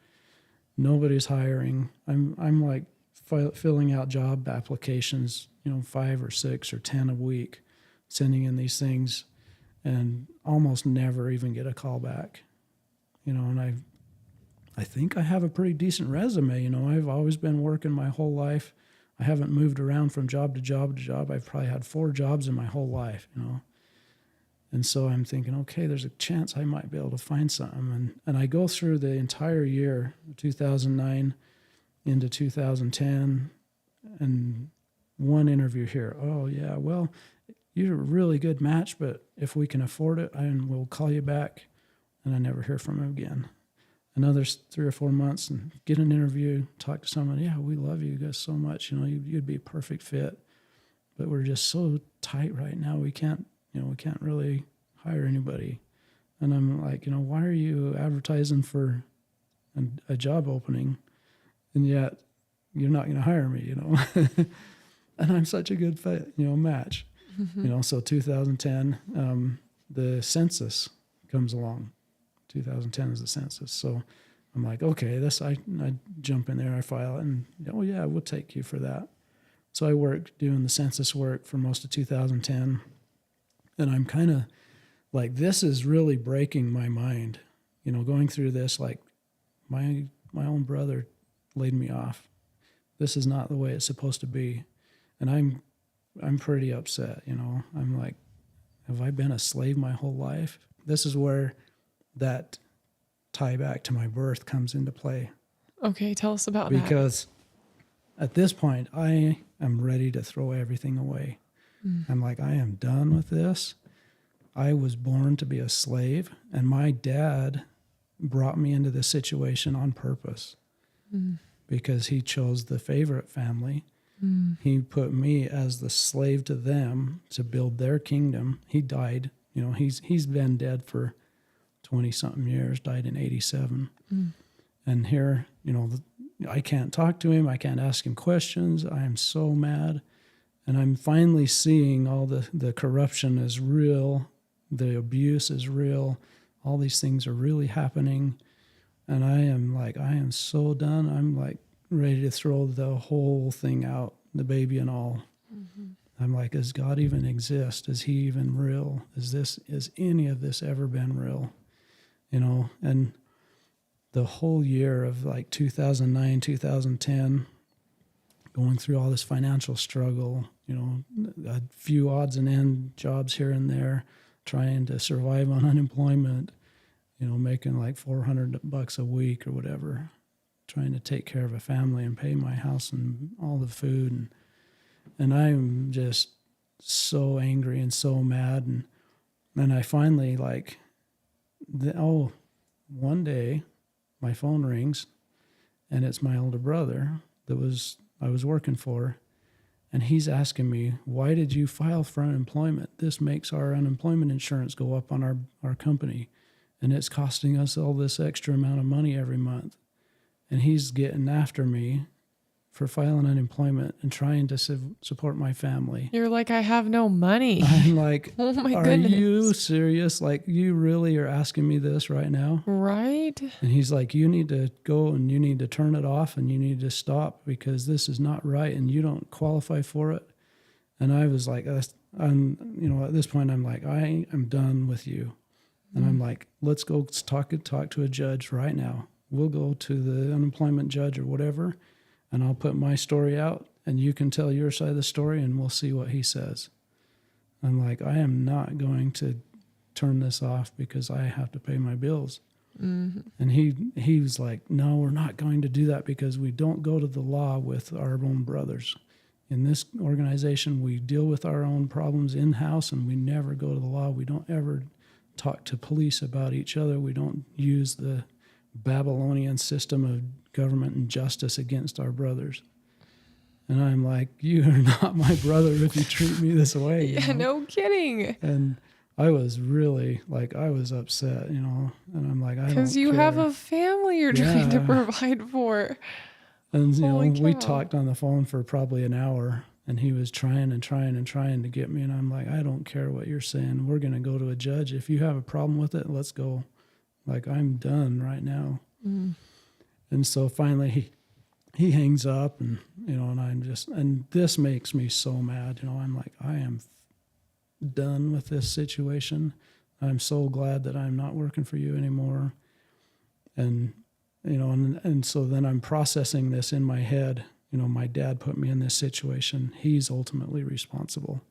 Nobody's hiring. I'm like filling out job applications, 5 or 6 or 10 a week, sending in these things, and almost never even get a call back. And I think I have a pretty decent resume. I've always been working my whole life. I haven't moved around from job to job to job. I've probably had 4 jobs in my whole life, And so I'm thinking, okay, there's a chance I might be able to find something. And I go through the entire year, 2009 into 2010, and one interview here. Oh, yeah, well, you're a really good match, but if we can afford it, we'll call you back. And I never hear from him again. Another 3 or 4 months and get an interview, talk to someone. Yeah, we love you guys so much. You'd be a perfect fit, but we're just so tight right now. We can't really hire anybody. And I'm like, why are you advertising for a job opening, and yet you're not going to hire me, And I'm such a good fit, match. Mm-hmm. So 2010, the census comes along. 2010 is the census. So I'm like, okay, I jump in there, I file it, and oh yeah, we'll take you for that. So I worked doing the census work for most of 2010. And I'm kind of like, this is really breaking my mind, going through this, like my own brother laid me off. This is not the way it's supposed to be. And I'm pretty upset, I'm like, have I been a slave my whole life? This is where that tie back to my birth comes into play. Okay, tell us about that. Because at this point, I am ready to throw everything away. I'm like, I am done with this. I was born to be a slave, and my dad brought me into this situation on purpose because he chose the favorite family. He put me as the slave to them to build their kingdom. He died. He's been dead for 20-something years, died in 87. And here, I can't talk to him. I can't ask him questions. I am so mad. And I'm finally seeing all the corruption is real. The abuse is real. All these things are really happening. And I am so done. I'm like ready to throw the whole thing out, the baby and all. I'm like, does God even exist? Is he even real? Has any of this ever been real? And the whole year of like 2009, 2010, going through all this financial struggle, a few odds and end jobs here and there, trying to survive on unemployment, making like $400 a week or whatever, trying to take care of a family and pay my house and all the food. And I'm just so angry and so mad. And I finally one day my phone rings and it's my older brother I was working for. And he's asking me, why did you file for unemployment? This makes our unemployment insurance go up on our company. And it's costing us all this extra amount of money every month. And he's getting after me for filing unemployment and trying to support my family. You're like, I have no money. I'm like, oh my are goodness. you serious? Like, you really are asking me this right now? Right. And he's like, you need to go and you need to turn it off and you need to stop because this is not right and you don't qualify for it. And I was like, at this point, I'm like, I am done with you. And I'm like, let's go talk to a judge right now. We'll go to the unemployment judge or whatever, and I'll put my story out, and you can tell your side of the story, and we'll see what he says. I'm like, I am not going to turn this off because I have to pay my bills. Mm-hmm. And he was like, no, we're not going to do that because we don't go to the law with our own brothers. In this organization, we deal with our own problems in-house, and we never go to the law. We don't ever talk to police about each other. We don't use the Babylonian system of government and justice against our brothers. And I'm like, you are not my brother if you treat me this way. Yeah, no kidding. And I was really I was upset, and I'm like, I don't care. Because you have a family you're trying to provide for. And, we talked on the phone for probably an hour, and he was trying to get me. And I'm like, I don't care what you're saying. We're going to go to a judge. If you have a problem with it, let's go. Like, I'm done right now. Mm. And so finally he hangs up and and this makes me so mad. I'm like, I am done with this situation. I'm so glad that I'm not working for you anymore. And, and so then I'm processing this in my head. My dad put me in this situation. He's ultimately responsible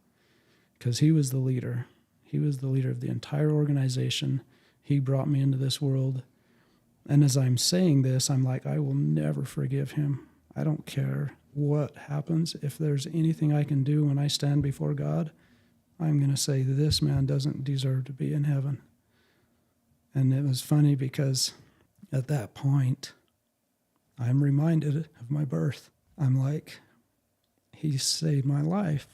because he was the leader. He was the leader of the entire organization. He brought me into this world. And as I'm saying this, I'm like, I will never forgive him. I don't care what happens. If there's anything I can do when I stand before God, I'm going to say this man doesn't deserve to be in heaven. And it was funny because at that point, I'm reminded of my birth. I'm like, he saved my life.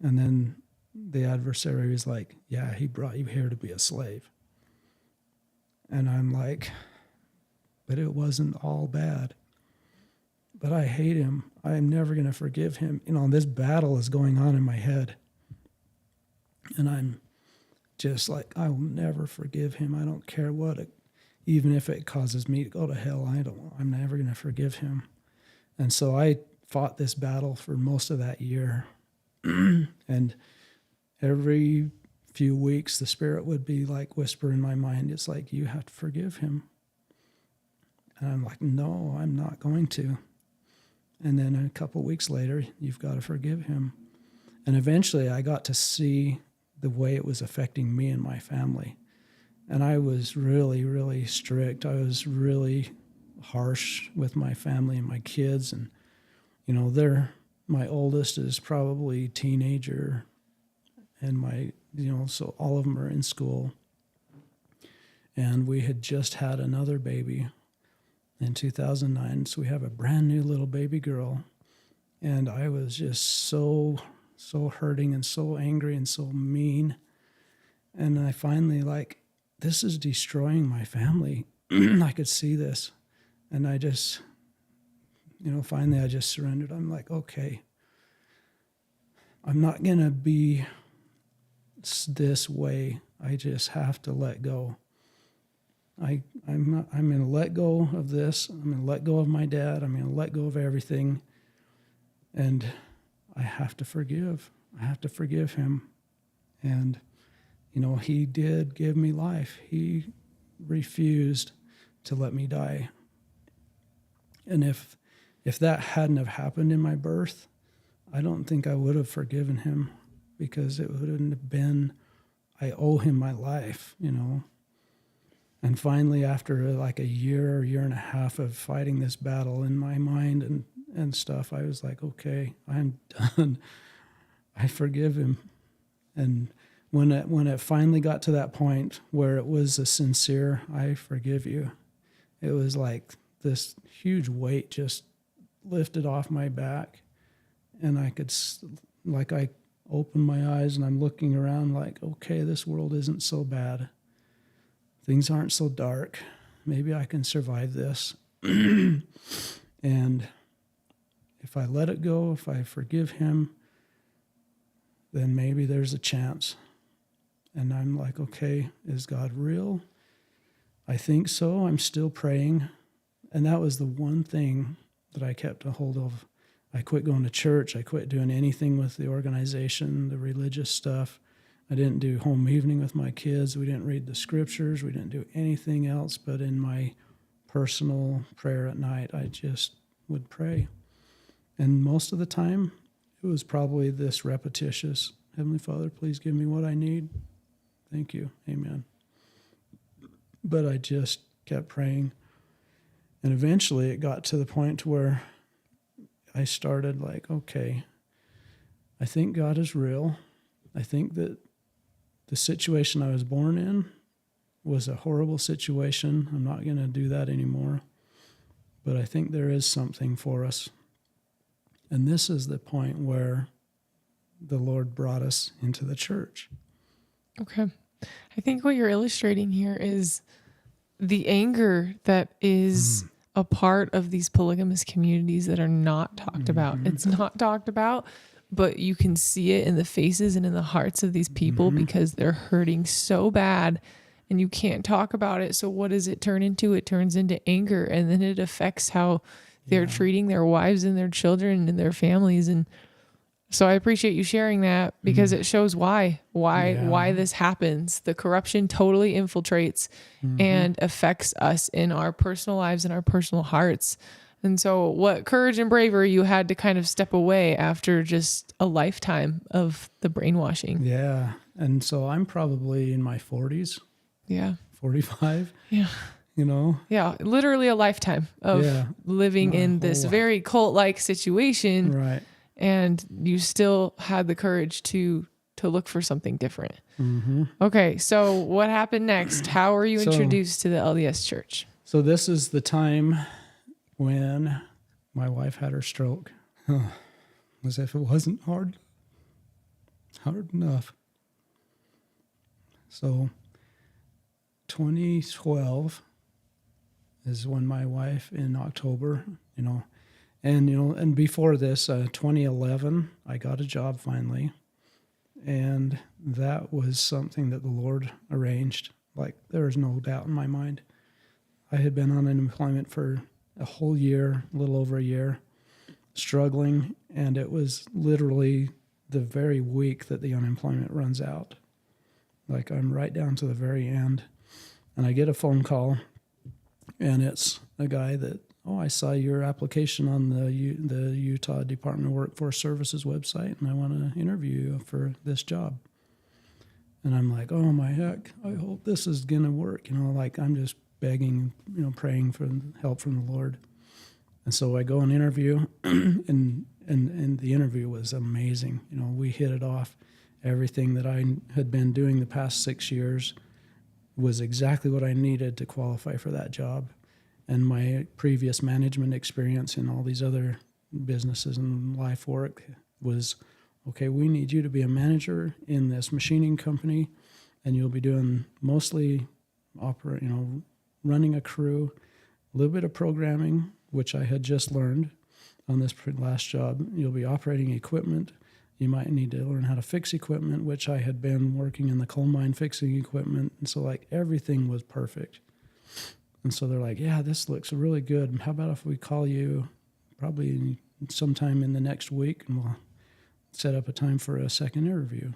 And then the adversary is like, yeah, he brought you here to be a slave. And I'm like, but it wasn't all bad. But I hate him. I'm never going to forgive him. This battle is going on in my head. And I'm just like, I will never forgive him. I don't care even if it causes me to go to hell, I'm never going to forgive him. And so I fought this battle for most of that year. And every few weeks, the Spirit would be like whisper in my mind, it's like, you have to forgive him. And I'm like, no, I'm not going to. And then a couple weeks later, you've got to forgive him. And eventually I got to see the way it was affecting me and my family. And I was really, really strict. I was really harsh with my family and my kids. And, my oldest is probably teenager. And so all of them are in school. And we had just had another baby in 2009. So we have a brand new little baby girl. And I was just so hurting and so angry and so mean. And I finally this is destroying my family. I could see this. And I just, finally I just surrendered. I'm like, okay, I'm not going to be this way. I just have to let go. I'm going to let go of this. I'm going to let go of my dad. I'm going to let go of everything. And I have to forgive. I have to forgive him. And, he did give me life. He refused to let me die. And if that hadn't have happened in my birth, I don't think I would have forgiven him, because it wouldn't have been, I owe him my life, you know. And finally, after like a year and a half of fighting this battle in my mind and stuff, I was like, okay, I'm done. I forgive him. And when it finally got to that point where it was a sincere, I forgive you, it was like this huge weight just lifted off my back. And I could, like, I opened my eyes and I'm looking around like, okay, this world isn't so bad. Things aren't so dark. Maybe I can survive this. And if I let it go, if I forgive him, then maybe there's a chance. And I'm like, okay, is God real? I think so. I'm still praying. And that was the one thing that I kept a hold of. I quit going to church. I quit doing anything with the organization, the religious stuff. I didn't do home evening with my kids. We didn't read the scriptures. We didn't do anything else. But in my personal prayer at night, I just would pray. And most of the time, it was probably this repetitious, Heavenly Father, please give me what I need. Thank you. Amen. But I just kept praying. And eventually it got to the point where I started like, okay, I think God is real. I think that the situation I was born in was a horrible situation. I'm not going to do that anymore. But I think there is something for us. And this is the point where the Lord brought us into the church. Okay. I think what you're illustrating here is the anger that is a part of these polygamous communities that are not talked about. It's not talked about, but you can see it in the faces and in the hearts of these people because they're hurting so bad and you can't talk about it. So what does it turn into? It turns into anger, and then it affects how they're treating their wives and their children and their families. And so I appreciate you sharing that, because it shows why this happens. The corruption totally infiltrates and affects us in our personal lives and our personal hearts. And so what courage and bravery you had to kind of step away after just a lifetime of the brainwashing. Yeah. And so I'm probably in my 40s. Yeah. 45. Yeah. You know? Yeah. Literally a lifetime of living in this very cult-like situation. Right. And you still had the courage to look for something different. Okay. So what happened next? How were you introduced to the LDS church? So this is the time when my wife had her stroke. As if it wasn't hard enough. So 2012 is when my wife, in October, and before this, 2011, I got a job finally. And that was something that the Lord arranged. Like, there was no doubt in my mind. I had been on unemployment for a whole year, a little over a year, struggling, and it was literally the very week that the unemployment runs out. Like, I'm right down to the very end, and I get a phone call, and it's a guy that, I saw your application on the Utah Department of Workforce Services website, and I want to interview you for this job. And I'm like, oh my heck, I hope this is going to work. Like, I'm just begging, praying for help from the Lord. And so I go and interview, and the interview was amazing. We hit it off. Everything that I had been doing the past 6 years was exactly what I needed to qualify for that job. And my previous management experience in all these other businesses and life work was, okay, we need you to be a manager in this machining company, and you'll be doing mostly running a crew, a little bit of programming, which I had just learned on this last job. You'll be operating equipment. You might need to learn how to fix equipment, which I had been working in the coal mine fixing equipment. And so, like, everything was perfect. And so they're like, yeah, this looks really good. How about if we call you probably sometime in the next week, and we'll set up a time for a second interview.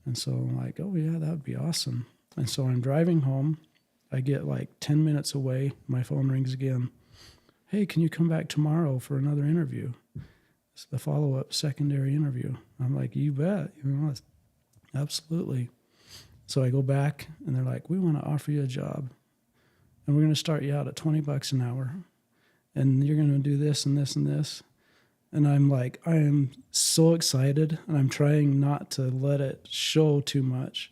And so I'm like, oh, yeah, that would be awesome. And so I'm driving home I get like 10 minutes away, my phone rings again. Hey, can you come back tomorrow for another interview? It's the follow-up secondary interview. I'm like, you bet. Absolutely. So I go back, and they're like, we want to offer you a job, and we're going to start you out at $20 an hour, and you're going to do this and this and this. And I'm like, I am so excited, and I'm trying not to let it show too much,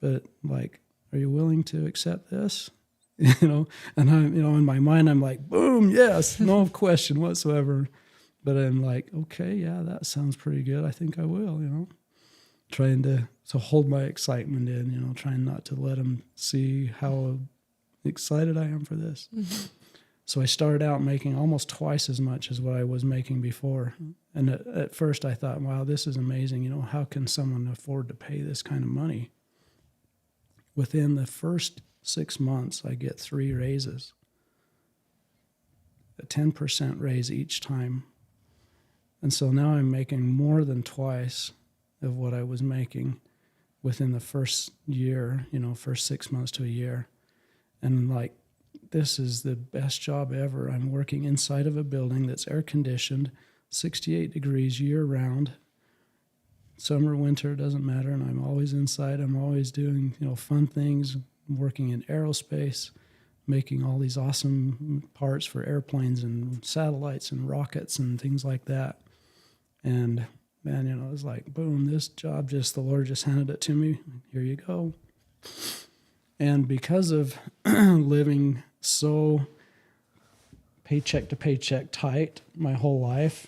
but like, are you willing to accept this? And I'm, in my mind, I'm like, boom, yes, no question whatsoever. But I'm like, okay, yeah, that sounds pretty good. I think I will, trying to hold my excitement in, trying not to let them see how excited I am for this. Mm-hmm. So I started out making almost twice as much as what I was making before. And at first I thought, wow, this is amazing. How can someone afford to pay this kind of money? Within the first 6 months, I get 3 raises, a 10% raise each time. And so now I'm making more than twice of what I was making within the first year, first 6 months to a year. And like, this is the best job ever. I'm working inside of a building that's air conditioned, 68 degrees year round. Summer, winter, doesn't matter. And I'm always inside. I'm always doing, fun things, working in aerospace, making all these awesome parts for airplanes and satellites and rockets and things like that. And man, it was like, boom, this job the Lord just handed it to me. Here you go. And because of living so paycheck to paycheck tight my whole life,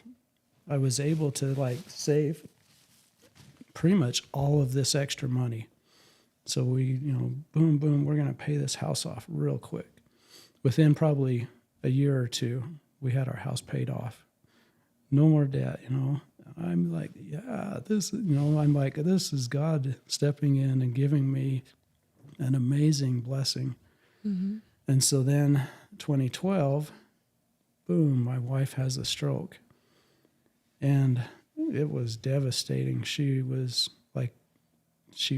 I was able to save pretty much all of this extra money. So we, boom, boom, we're going to pay this house off real quick. Within probably a year or two, we had our house paid off. No more debt, I'm like, yeah, I'm like, this is God stepping in and giving me an amazing blessing. Mm-hmm. And so then 2012, boom, my wife has a stroke. And it was devastating. She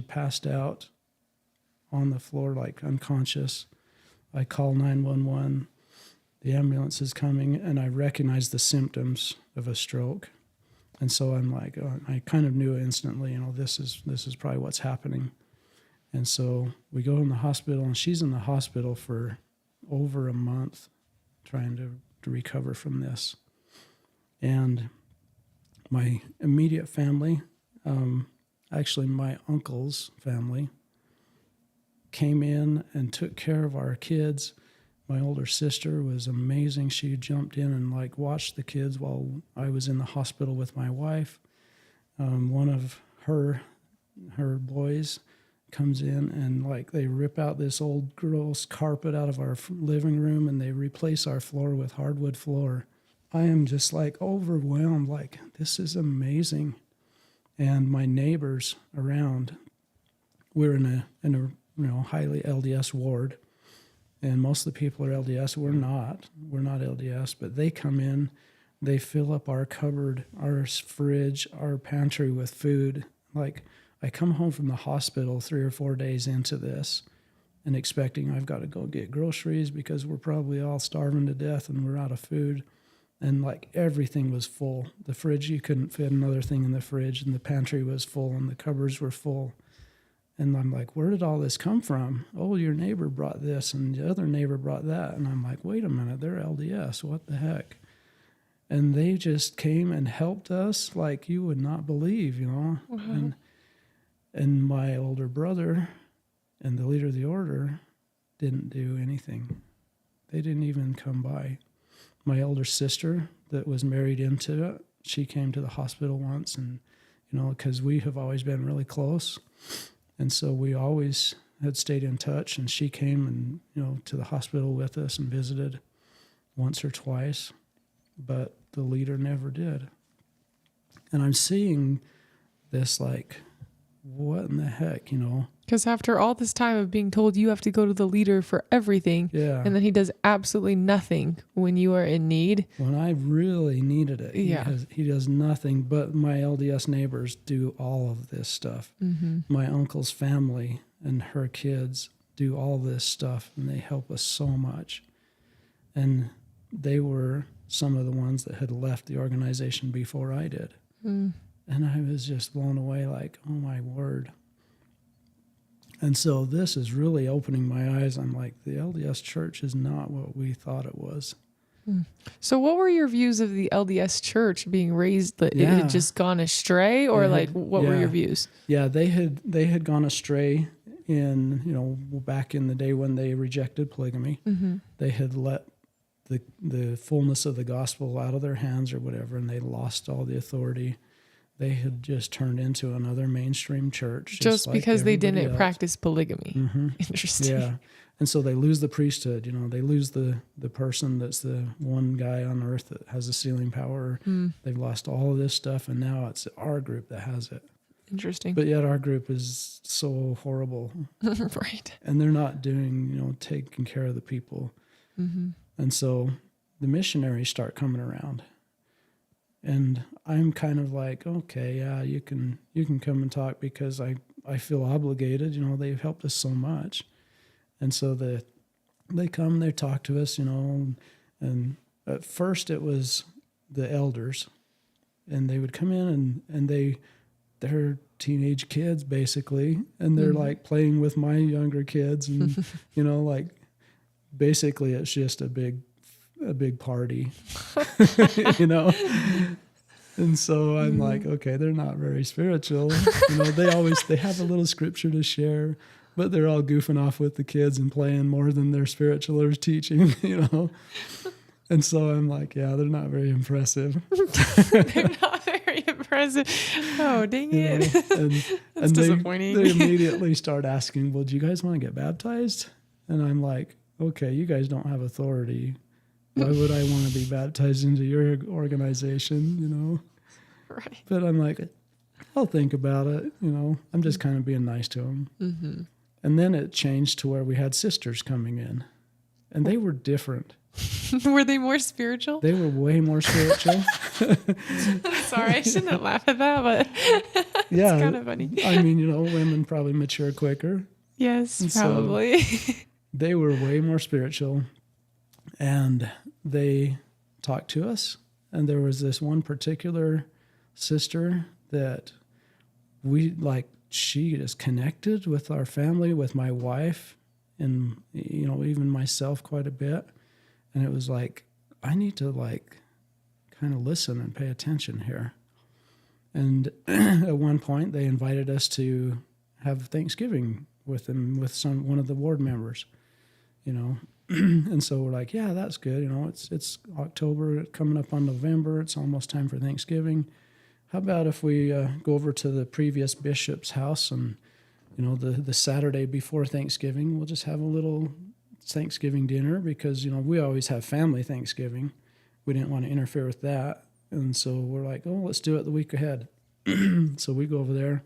passed out on the floor, unconscious. I call 911. The ambulance is coming, and I recognize the symptoms of a stroke. And so I'm like, I kind of knew instantly, this is probably what's happening. And so we go in the hospital, and she's in the hospital for over a month trying to recover from this. And my immediate family, actually my uncle's family, came in and took care of our kids. My older sister was amazing. She jumped in and watched the kids while I was in the hospital with my wife. One of her boys comes in and they rip out this old gross carpet out of our living room, and they replace our floor with hardwood floor. I am just overwhelmed, this is amazing. And my neighbors around, we're in a highly LDS ward, and most of the people are LDS. We're not LDS, but they come in, they fill up our cupboard, our fridge, our pantry with food. I come home from the hospital 3 or 4 days into this and expecting I've got to go get groceries because we're probably all starving to death and we're out of food. And everything was full. The fridge, you couldn't fit another thing in the fridge, and the pantry was full, and the cupboards were full. And I'm like, where did all this come from? Oh, your neighbor brought this, and the other neighbor brought that. And I'm like, wait a minute, they're LDS. What the heck? And they just came and helped us like you would not believe, Mm-hmm. And my older brother and the leader of the order didn't do anything. They didn't even come by. My older sister that was married into it, she came to the hospital once, and, because we have always been really close. And so we always had stayed in touch, and she came and, to the hospital with us and visited once or twice, but the leader never did. And I'm seeing this what in the heck, Because after all this time of being told you have to go to the leader for everything, yeah, and then he does absolutely nothing when you are in need. When I really needed it, yeah, he does nothing. But my LDS neighbors do all of this stuff. Mm-hmm. My uncle's family and her kids do all this stuff, and they help us so much. And they were some of the ones that had left the organization before I did. And I was just blown away, like, oh my word. And so this is really opening my eyes. I'm like, the LDS church is not what we thought it was. So what were your views of the LDS church being raised that it had just gone astray, or what were your views? Yeah, they had gone astray in, back in the day when they rejected polygamy. They had let the fullness of the gospel out of their hands or whatever, and they lost all the authority. They had just turned into another mainstream church. Just like because they didn't else. practice polygamy. Interesting. Yeah. And so they lose the priesthood, they lose the person that's the one guy on earth that has the sealing power. They've lost all of this stuff, and now it's our group that has it. Interesting. But yet our group is so horrible. Right. And they're not doing, taking care of the people. And so the missionaries start coming around. And I'm kind of like, okay, yeah, you can come and talk, because I feel obligated. They've helped us so much. And so they come, they talk to us, and at first it was the elders, and they would come in and they're teenage kids basically, and they're like playing with my younger kids, and like basically it's just a big party, And so I'm like, okay, they're not very spiritual. They have a little scripture to share, but they're all goofing off with the kids and playing more than their spiritual or teaching, And so I'm like, yeah, they're not very impressive. They're not very impressive. Oh, dang it. That's disappointing. They immediately start asking, well, do you guys want to get baptized? And I'm like, okay, you guys don't have authority. Why would I want to be baptized into your organization, Right. But I'm like, I'll think about it, I'm just kind of being nice to them. And then it changed to where we had sisters coming in, and they were different. Were they more spiritual? They were way more spiritual. Sorry, I shouldn't laugh at that, but yeah, it's kind of funny. I mean, women probably mature quicker. Yes, And probably. So they were way more spiritual, and they talked to us. And there was this one particular sister that she just connected with our family, with my wife, and, even myself quite a bit. And it was like, I need to kind of listen and pay attention here. And at one point they invited us to have Thanksgiving with them, with one of the ward members, And so we're like, yeah, that's good. It's October, coming up on November. It's almost time for Thanksgiving. How about if we go over to the previous bishop's house, and, the Saturday before Thanksgiving, we'll just have a little Thanksgiving dinner, because, we always have family Thanksgiving. We didn't want to interfere with that. And so we're like, oh, let's do it the week ahead. So we go over there,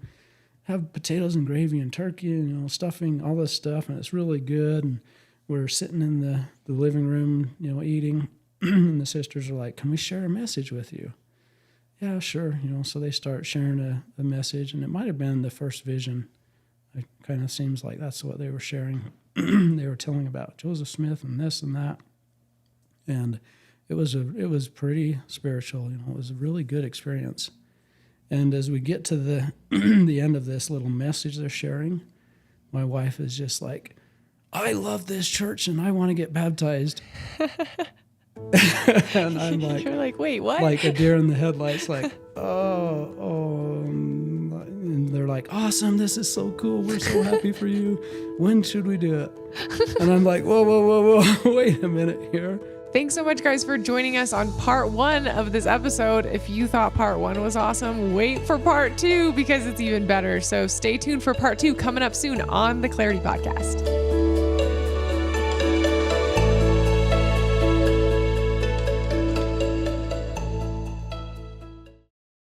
have potatoes and gravy and turkey and, stuffing, all this stuff. And it's really good. And we're sitting in the living room, eating. And the sisters are like, can we share a message with you? Yeah, sure. So they start sharing a message, and it might have been the first vision. It kind of seems like that's what they were sharing. They were telling about Joseph Smith and this and that. And it was pretty spiritual. It was a really good experience. And as we get to the the end of this little message they're sharing, my wife is just like, I love this church and I want to get baptized. And I'm like, you're like, wait, what? Like a deer in the headlights, like, and they're like, awesome, this is so cool. We're so happy for you. When should we do it? And I'm like, whoa, wait a minute here. Thanks so much, guys, for joining us on part 1 of this episode. If you thought part 1 was awesome, wait for part 2, because it's even better. So stay tuned for part 2 coming up soon on the Clarity Podcast.